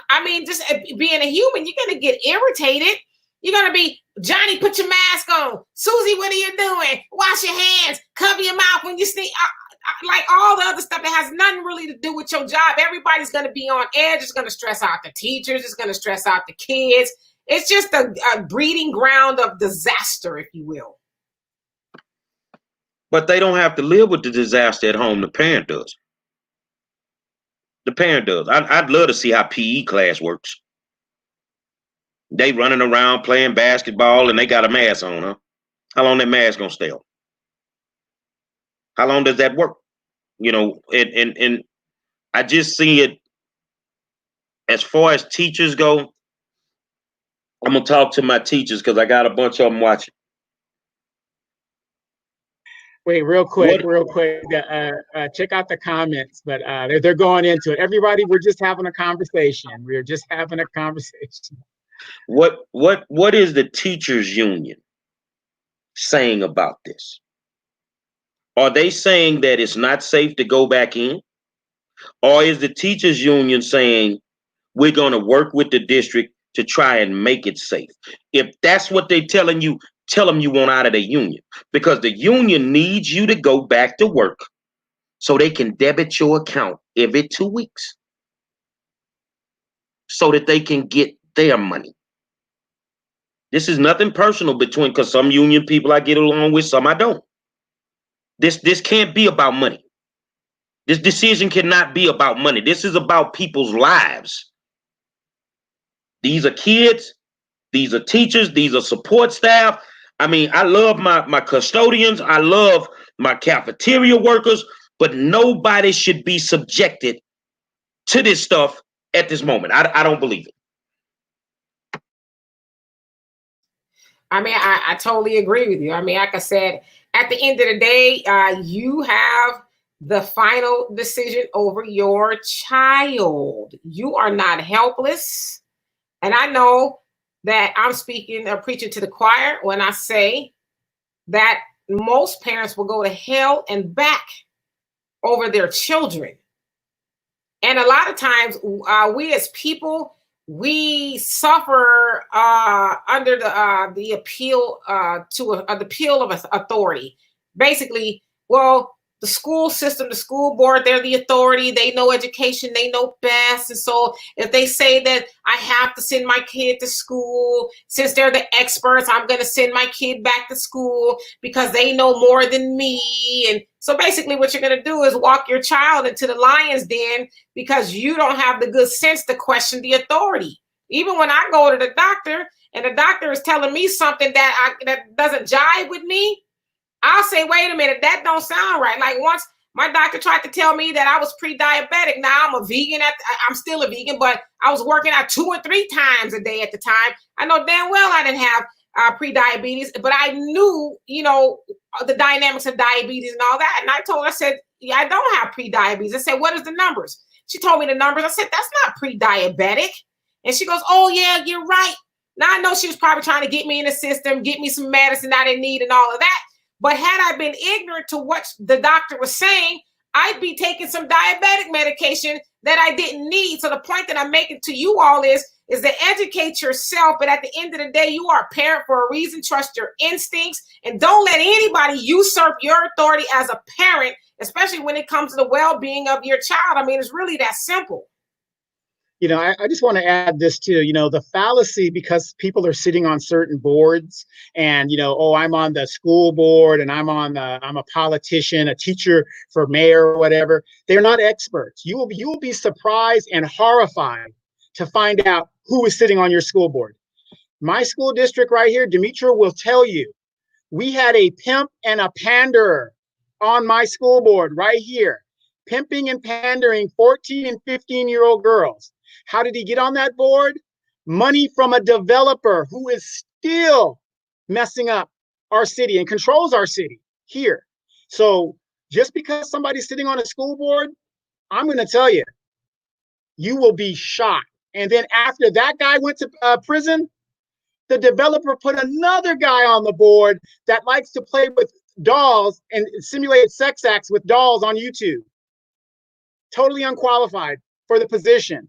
I mean, just being a human, you're going to get irritated. You're going to be, Johnny, put your mask on. Susie, what are you doing? Wash your hands. Cover your mouth when you sneeze. like all the other stuff that has nothing really to do with your job. Everybody's going to be on edge. It's going to stress out the teachers. It's going to stress out the kids. It's just a breeding ground of disaster, if you will. But they don't have to live with the disaster at home. The parent does. The parent does. I'd love to see how PE class works. They running around playing basketball and they got a mask on, huh? How long that mask gonna stay on? How long does that work? You know, and I just see it as far as teachers go. I'm gonna talk to my teachers because I got a bunch of them watching. Wait, real quick. Check out the comments, but they're going into it. Everybody, we're just having a conversation. We're just having a conversation. What is the teachers union saying about this? Are they saying that it's not safe to go back in? Or is the teachers union saying we're going to work with the district to try and make it safe? If that's what they're telling you, tell them you want out of the union, because the union needs you to go back to work so they can debit your account every 2 weeks so that they can get their money. This is nothing personal between, because some union people I get along with, some I don't. This can't be about money. This decision cannot be about money. This is about people's lives. These are kids. These are teachers. These are support staff. I mean, I love my custodians. I love my cafeteria workers, but nobody should be subjected to this stuff at this moment. I don't believe it. I mean, I totally agree with you. I mean, like I said, at the end of the day, you have the final decision over your child. You are not helpless. And I know that I'm speaking or preaching to the choir when I say that most parents will go to hell and back over their children. And a lot of times we as people, we suffer under the appeal the appeal of authority. Basically, well, the school system, the school board, they're the authority. They know education. They know best. And so if they say that I have to send my kid to school, since they're the experts, I'm going to send my kid back to school because they know more than me. And so basically what you're going to do is walk your child into the lion's den because you don't have the good sense to question the authority. Even when I go to the doctor and the doctor is telling me something that doesn't jive with me, I'll say, wait a minute, that don't sound right. Like once my doctor tried to tell me that I was pre-diabetic. Now I'm a vegan. I'm still a vegan, but I was working out 2 or 3 times a day at the time. I know damn well I didn't have pre-diabetes, but I knew, the dynamics of diabetes and all that. And I told her, I said, yeah, I don't have pre-diabetes. I said, what is the numbers? She told me the numbers. I said, that's not pre-diabetic. And she goes, oh yeah, you're right. Now I know she was probably trying to get me in the system, get me some medicine I didn't need and all of that. But had I been ignorant to what the doctor was saying, I'd be taking some diabetic medication that I didn't need. So the point that I'm making to you all is to educate yourself. But at the end of the day, you are a parent for a reason. Trust your instincts and don't let anybody usurp your authority as a parent, especially when it comes to the well-being of your child. I mean, it's really that simple. I just want to add this too, the fallacy, because people are sitting on certain boards and, I'm on the school board and I'm a politician, a teacher for mayor or whatever. They're not experts. You will be surprised and horrified to find out who is sitting on your school board. My school district right here, Demetra will tell you, we had a pimp and a panderer on my school board right here, pimping and pandering 14 and 15-year-old girls. How did he get on that board? Money from a developer who is still messing up our city and controls our city here. So just because somebody's sitting on a school board, I'm going to tell you, you will be shocked. And then after that guy went to prison, the developer put another guy on the board that likes to play with dolls and simulate sex acts with dolls on YouTube. Totally unqualified for the position.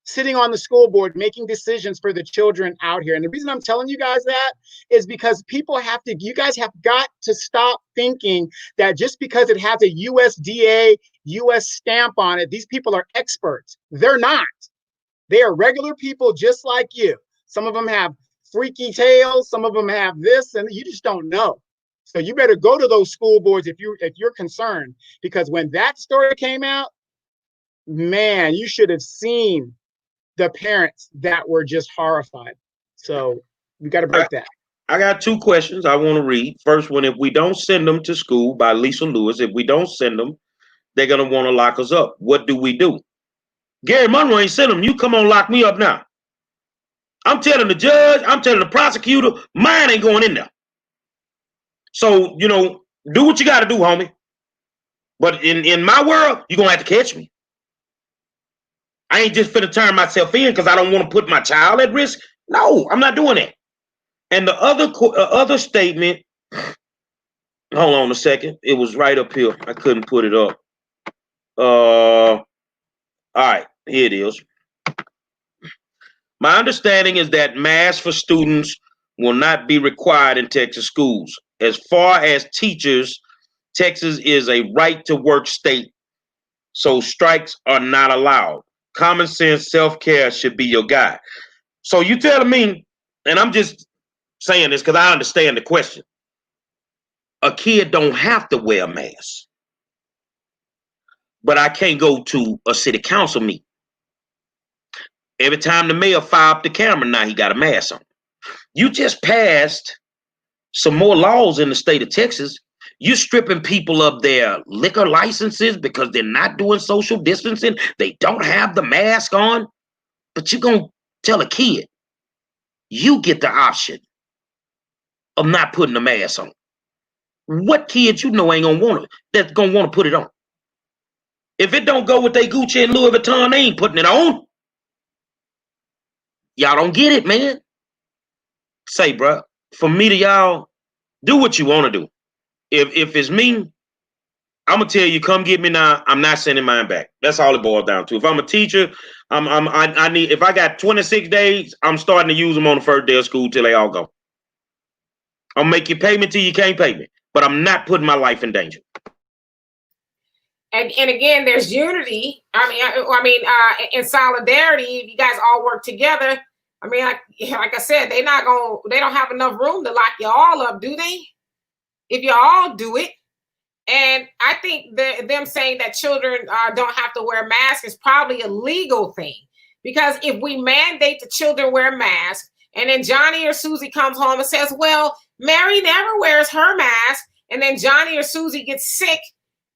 sitting on the school board, making decisions for the children out here. And the reason I'm telling you guys that is because you guys have got to stop thinking that just because it has a USDA, US stamp on it, these people are experts. They're not. They are regular people just like you. Some of them have freaky tales, some of them have this, and you just don't know. So you better go to those school boards if you're concerned, because when that story came out, man, you should have seen the parents that were just horrified. So we got to break that. I got 2 questions I want to read. First one, if we don't send them to school, by Lisa Lewis, if we don't send them, they're going to want to lock us up. What do we do? Gary Monroe ain't sent them. You come on, lock me up now. I'm telling the judge, I'm telling the prosecutor, mine ain't going in there. So, do what you got to do, homie. But in my world, you're going to have to catch me. I ain't just finna turn myself in because I don't want to put my child at risk. No, I'm not doing that. And the other statement, hold on a second. It was right up here. I couldn't put it up. All right, here it is. My understanding is that masks for students will not be required in Texas schools. As far as teachers, Texas is a right-to-work state, so strikes are not allowed. Common sense, self-care should be your guide. So you telling me, and I'm just saying this because I understand the question. A kid don't have to wear a mask, but I can't go to a city council meeting. Every time the mayor fire up the camera, now he got a mask on. You just passed some more laws in the state of Texas. You're stripping people of their liquor licenses because they're not doing social distancing. They don't have the mask on. But you're going to tell a kid, you get the option of not putting the mask on. What kids ain't going to want it, that's going to want to put it on? If it don't go with their Gucci and Louis Vuitton, they ain't putting it on. Y'all don't get it, man. Say, bro, from me to y'all, do what you want to do. If it's me, I'm gonna tell you, come get me now. I'm not sending mine back. That's all it boils down to. If I'm a teacher, I need. If I got 26 days, I'm starting to use them on the first day of school till they all go. I'll make you pay me till you can't pay me, but I'm not putting my life in danger. And again, there's unity. In solidarity, if you guys all work together. I mean, like I said, they don't have enough room to lock you all up, do they? If you all do it. And I think them saying that children don't have to wear masks is probably a legal thing. Because if we mandate the children wear masks, and then Johnny or Susie comes home and says, well, Mary never wears her mask, and then Johnny or Susie gets sick,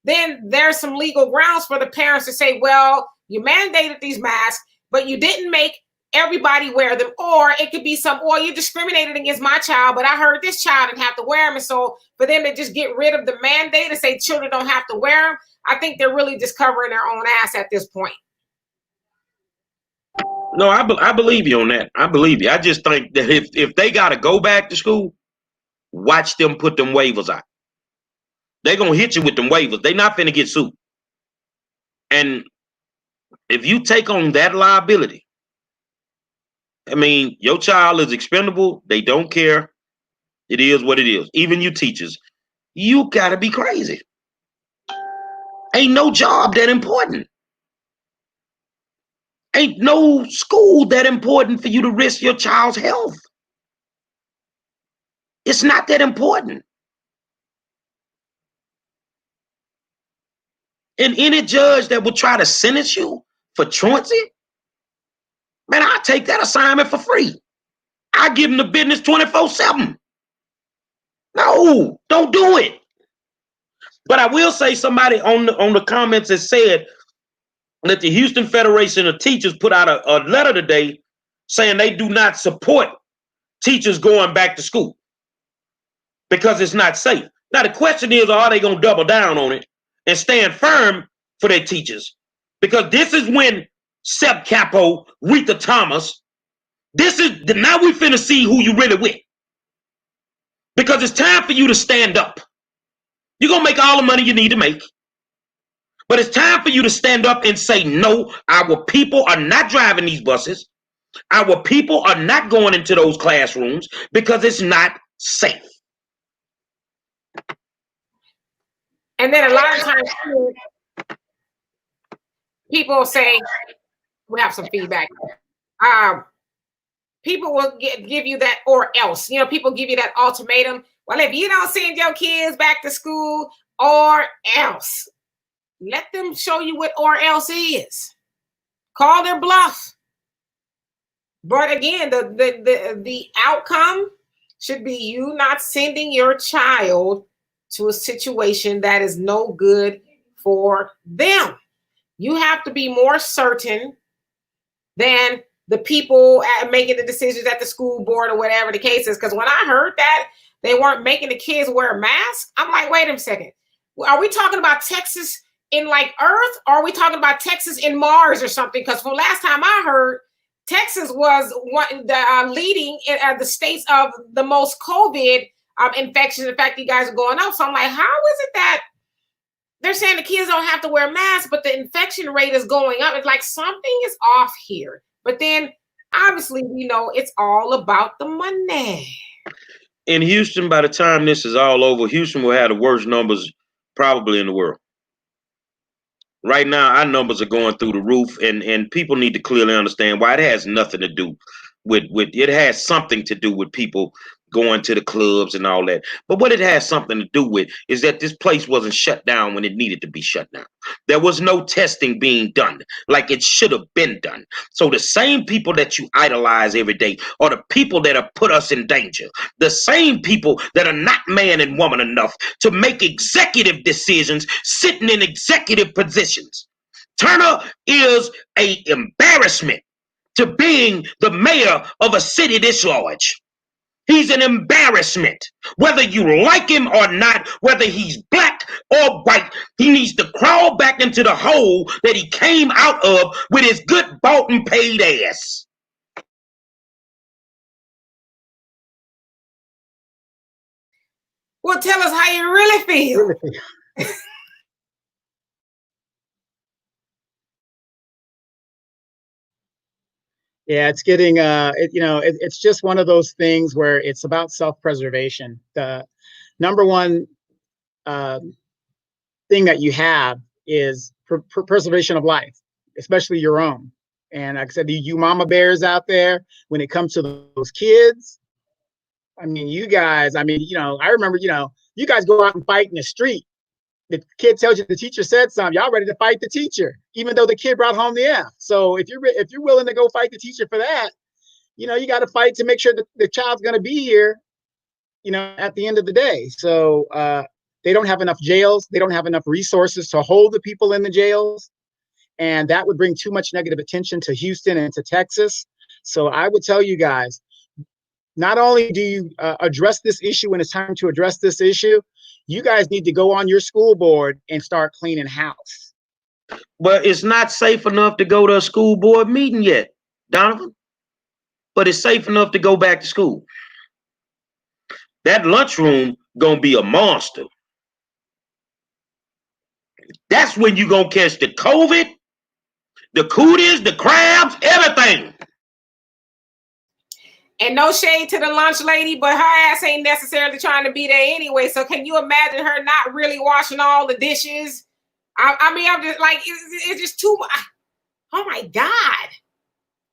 then there's some legal grounds for the parents to say, well, you mandated these masks, but you didn't make everybody wear them. Or it could be or you discriminated against my child, but I heard this child didn't have to wear them. And so for them to just get rid of the mandate and say children don't have to wear them, I think they're really just covering their own ass at this point. No, I believe you on that. I believe you. I just think that if they got to go back to school, watch them put them waivers out. They're going to hit you with them waivers. They're not finna get sued. And if you take on that liability, I mean, your child is expendable. They don't care. It is what it is. Even you teachers, you got to be crazy. Ain't no job that important. Ain't no school that important for you to risk your child's health. It's not that important. And any judge that will try to sentence you for truancy, man, I'll take that assignment for free. I give them the business 24/7. No, don't do it. But I will say somebody on the comments has said that the Houston Federation of Teachers put out a letter today saying they do not support teachers going back to school because it's not safe. Now, the question is, are they going to double down on it and stand firm for their teachers? Because this is when Sep Capo, Rita Thomas, now we finna see who you really with. Because it's time for you to stand up. You're going to make all the money you need to make. But it's time for you to stand up and say, no, our people are not driving these buses. Our people are not going into those classrooms because it's not safe. And then a lot of times people say, we have some feedback. People will give you that or else. You know, people give you that ultimatum. Well, if you don't send your kids back to school or else, let them show you what or else is. Call their bluff. But again, the outcome should be you not sending your child to a situation that is no good for them. You have to be more certain than the people making the decisions at the school board or whatever the case is. Because when I heard that they weren't making the kids wear masks, I'm like, wait a second. Are we talking about Texas in like Earth, or are we talking about Texas in Mars or something? Because from last time I heard, Texas was leading the states of the most COVID infections. In fact, you guys are going up. So I'm like, how is it that they're saying the kids don't have to wear masks, but the infection rate is going up? It's like something is off here. But then obviously we know it's all about the money. In Houston, by the time this is all over, Houston will have the worst numbers probably in the world. Right now, our numbers are going through the roof, and people need to clearly understand why. It has nothing to do with it has something to do with people going to the clubs and all that. But what it has something to do with is that this place wasn't shut down when it needed to be shut down. There was no testing being done like it should have been done. So the same people that you idolize every day are the people that have put us in danger. The same people that are not man and woman enough to make executive decisions, sitting in executive positions. Turner is an embarrassment to being the mayor of a city this large. He's an embarrassment. Whether you like him or not, whether he's black or white, he needs to crawl back into the hole that he came out of with his good bought and paid ass. Well, tell us how you really feel. Yeah, it's getting it's just one of those things where it's about self-preservation. The number one thing that you have is preservation of life, especially your own. And like I said, you mama bears out there, when it comes to those kids, I mean, you guys, I remember, you guys go out and fight in the street. The kid tells you the teacher said something, y'all ready to fight the teacher, even though the kid brought home the F. So if you're willing to go fight the teacher for that, you got to fight to make sure that the child's going to be here, at the end of the day. So they don't have enough jails. They don't have enough resources to hold the people in the jails. And that would bring too much negative attention to Houston and to Texas. So I would tell you guys, not only do you address this issue when it's time to address this issue, you guys need to go on your school board and start cleaning house. But it's not safe enough to go to a school board meeting yet, Donovan. But it's safe enough to go back to school. That lunchroom gonna be a monster. That's when you gonna catch the COVID, the cooties, the crabs, everything. And no shade to the lunch lady, but her ass ain't necessarily trying to be there anyway. So can you imagine her not really washing all the dishes? I mean, I'm just like, it's just too much. Oh my God.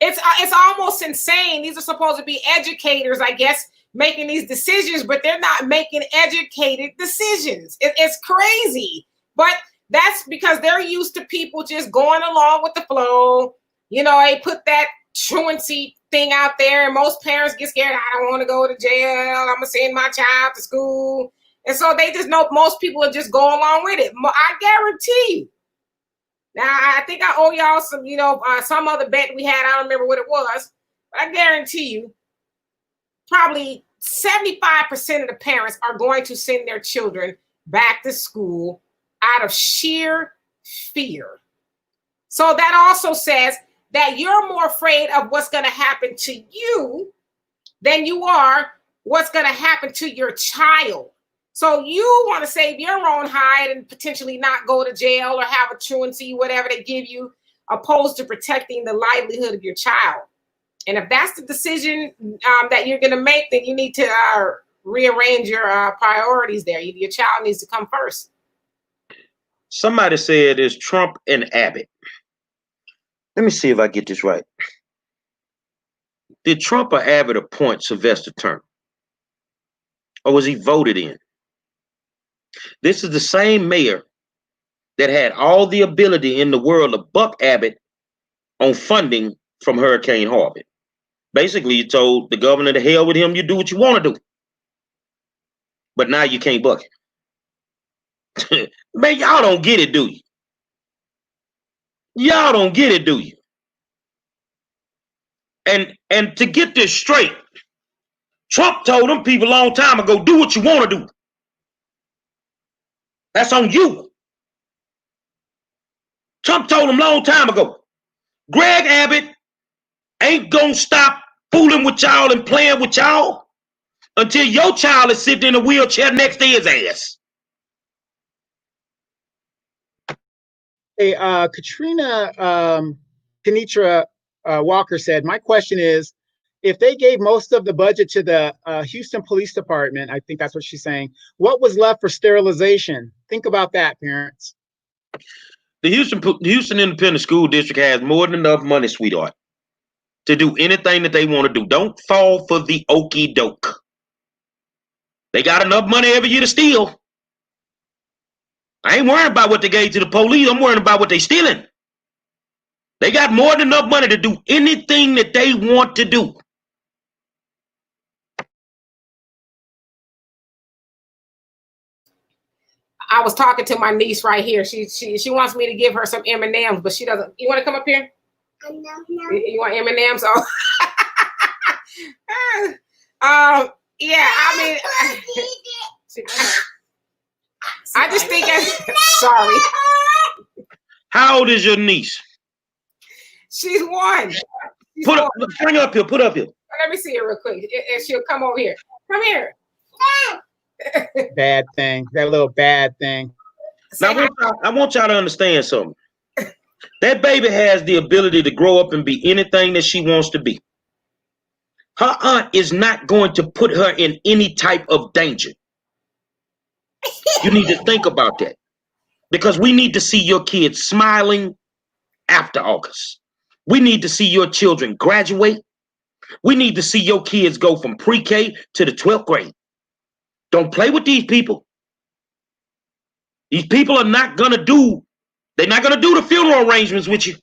It's almost insane. These are supposed to be educators, I guess, making these decisions, but they're not making educated decisions. It's crazy. But that's because they're used to people just going along with the flow. They put that truancy thing out there, and most parents get scared. I don't want to go to jail. I'm gonna send my child to school, and so they just know most people are just going along with it. I guarantee you. Now I think I owe y'all some, some other bet we had. I don't remember what it was, but I guarantee you, probably 75% of the parents are going to send their children back to school out of sheer fear. So that also says that you're more afraid of what's going to happen to you than you are what's going to happen to your child. So you want to save your own hide and potentially not go to jail or have a truancy, whatever they give you, opposed to protecting the livelihood of your child. And if that's the decision that you're going to make, then you need to rearrange your priorities there. Your child needs to come first. Somebody said it's Trump and Abbott. Let me see if I get this right. Did Trump or Abbott appoint Sylvester Turner? Or was he voted in? This is the same mayor that had all the ability in the world to buck Abbott on funding from Hurricane Harvey. Basically, you told the governor to hell with him, you do what you want to do. But now you can't buck it. Man, y'all don't get it, do you? Y'all don't get it, do you? And to get this straight, Trump told them people a long time ago, do what you want to do. That's on you. Trump told them a long time ago, Greg Abbott ain't gonna stop fooling with y'all and playing with y'all until your child is sitting in a wheelchair next to his ass. Hey, Katrina Kenitra Walker said, my question is, if they gave most of the budget to the Houston Police Department, I think that's what she's saying, what was left for sterilization? Think about that, parents. The Houston Independent School District has more than enough money, sweetheart, to do anything that they want to do. Don't fall for the okie doke. They got enough money every year to steal. I ain't worried about what they gave to the police. I'm worried about what they stealing. They got more than enough money to do anything that they want to do. I was talking to my niece right here. She wants me to give her some M&Ms, but she doesn't. You want to come up here? No. You want M&Ms? Oh. Yeah, I mean, I just think sorry. How old is your niece? She's one. Bring her up here. Put her up here. Let me see her real quick. And she'll come over here. Come here. Bad thing. That little bad thing. Now, I want y'all to understand something. That baby has the ability to grow up and be anything that she wants to be. Her aunt is not going to put her in any type of danger. You need to think about that. Because we need to see your kids smiling after August. We need to see your children graduate. We need to see your kids go from pre-K to the 12th grade. Don't play with these people. These people are not going to do, they're not going to do the funeral arrangements with you.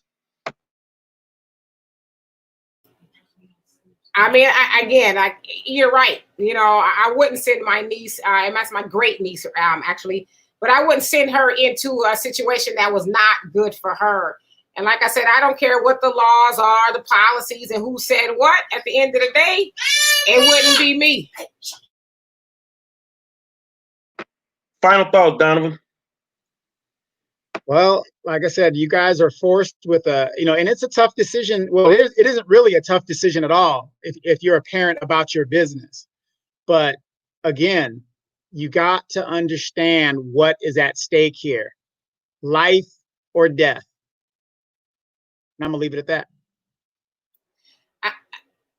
I mean, you're right. You know, I wouldn't send my niece, and that's my great niece, actually, but I wouldn't send her into a situation that was not good for her. And like I said, I don't care what the laws are, the policies, and who said what. At the end of the day, it wouldn't be me. Final thoughts, Donovan. Well, like I said, you guys are forced with and it's a tough decision. Well, it isn't really a tough decision at all if you're a parent about your business. But again, you got to understand what is at stake here, life or death. And I'm gonna leave it at that.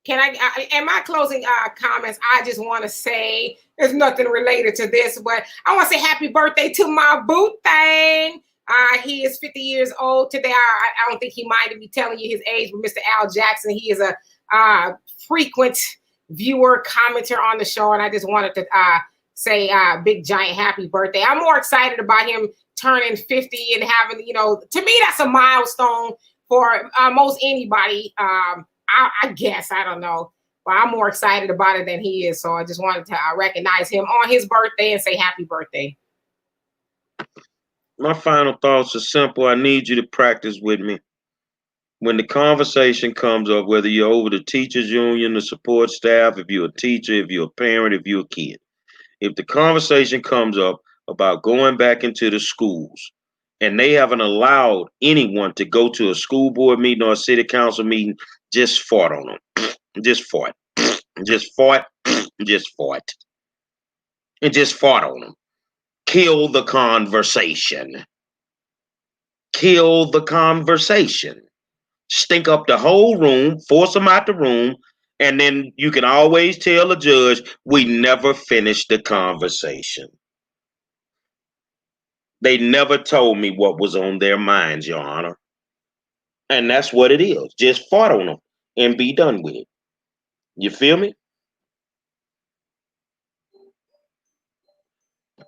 In my closing comments, I just want to say there's nothing related to this, but I want to say happy birthday to my boo thing. He is 50 years old today. I don't think he minded me telling you his age, but Mr. Al Jackson, he is a frequent viewer, commenter on the show, and I just wanted to say big, giant happy birthday. I'm more excited about him turning 50 and having, to me, that's a milestone for most anybody. I guess, I don't know, but I'm more excited about it than he is. So I just wanted to recognize him on his birthday and say happy birthday. My final thoughts are simple. I need you to practice with me. When the conversation comes up, whether you're over the teachers union, the support staff, if you're a teacher, if you're a parent, if you're a kid, if the conversation comes up about going back into the schools and they haven't allowed anyone to go to a school board meeting or a city council meeting, just fart on them. Just fart. Just fart. Just fart. and just fart on them. Kill the conversation. Kill the conversation. Stink up the whole room, force them out the room, and then you can always tell the judge, we never finished the conversation. They never told me what was on their minds, Your Honor. And that's what it is. Just fart on them and be done with it. You feel me?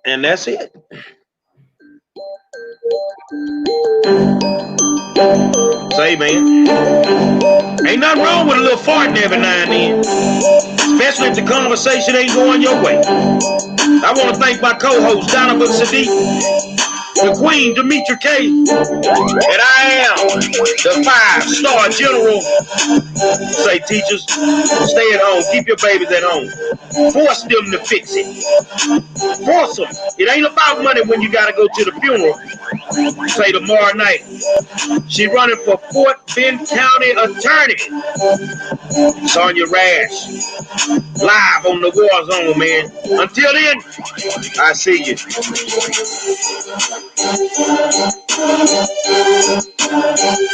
And that's it. Say, man, ain't nothing wrong with a little farting every now and then, especially if the conversation ain't going your way. I want to thank my co-host, Donovan Sadiq, the Queen, Demetra K, and I am the 5-star general. Say, teachers, stay at home. Keep your babies at home. Force them to fix it. Force them. It ain't about money when you got to go to the funeral. Say, tomorrow night, she running for Fort Bend County Attorney. Sonya Rash, live on the War Zone, man. Until then, I see you.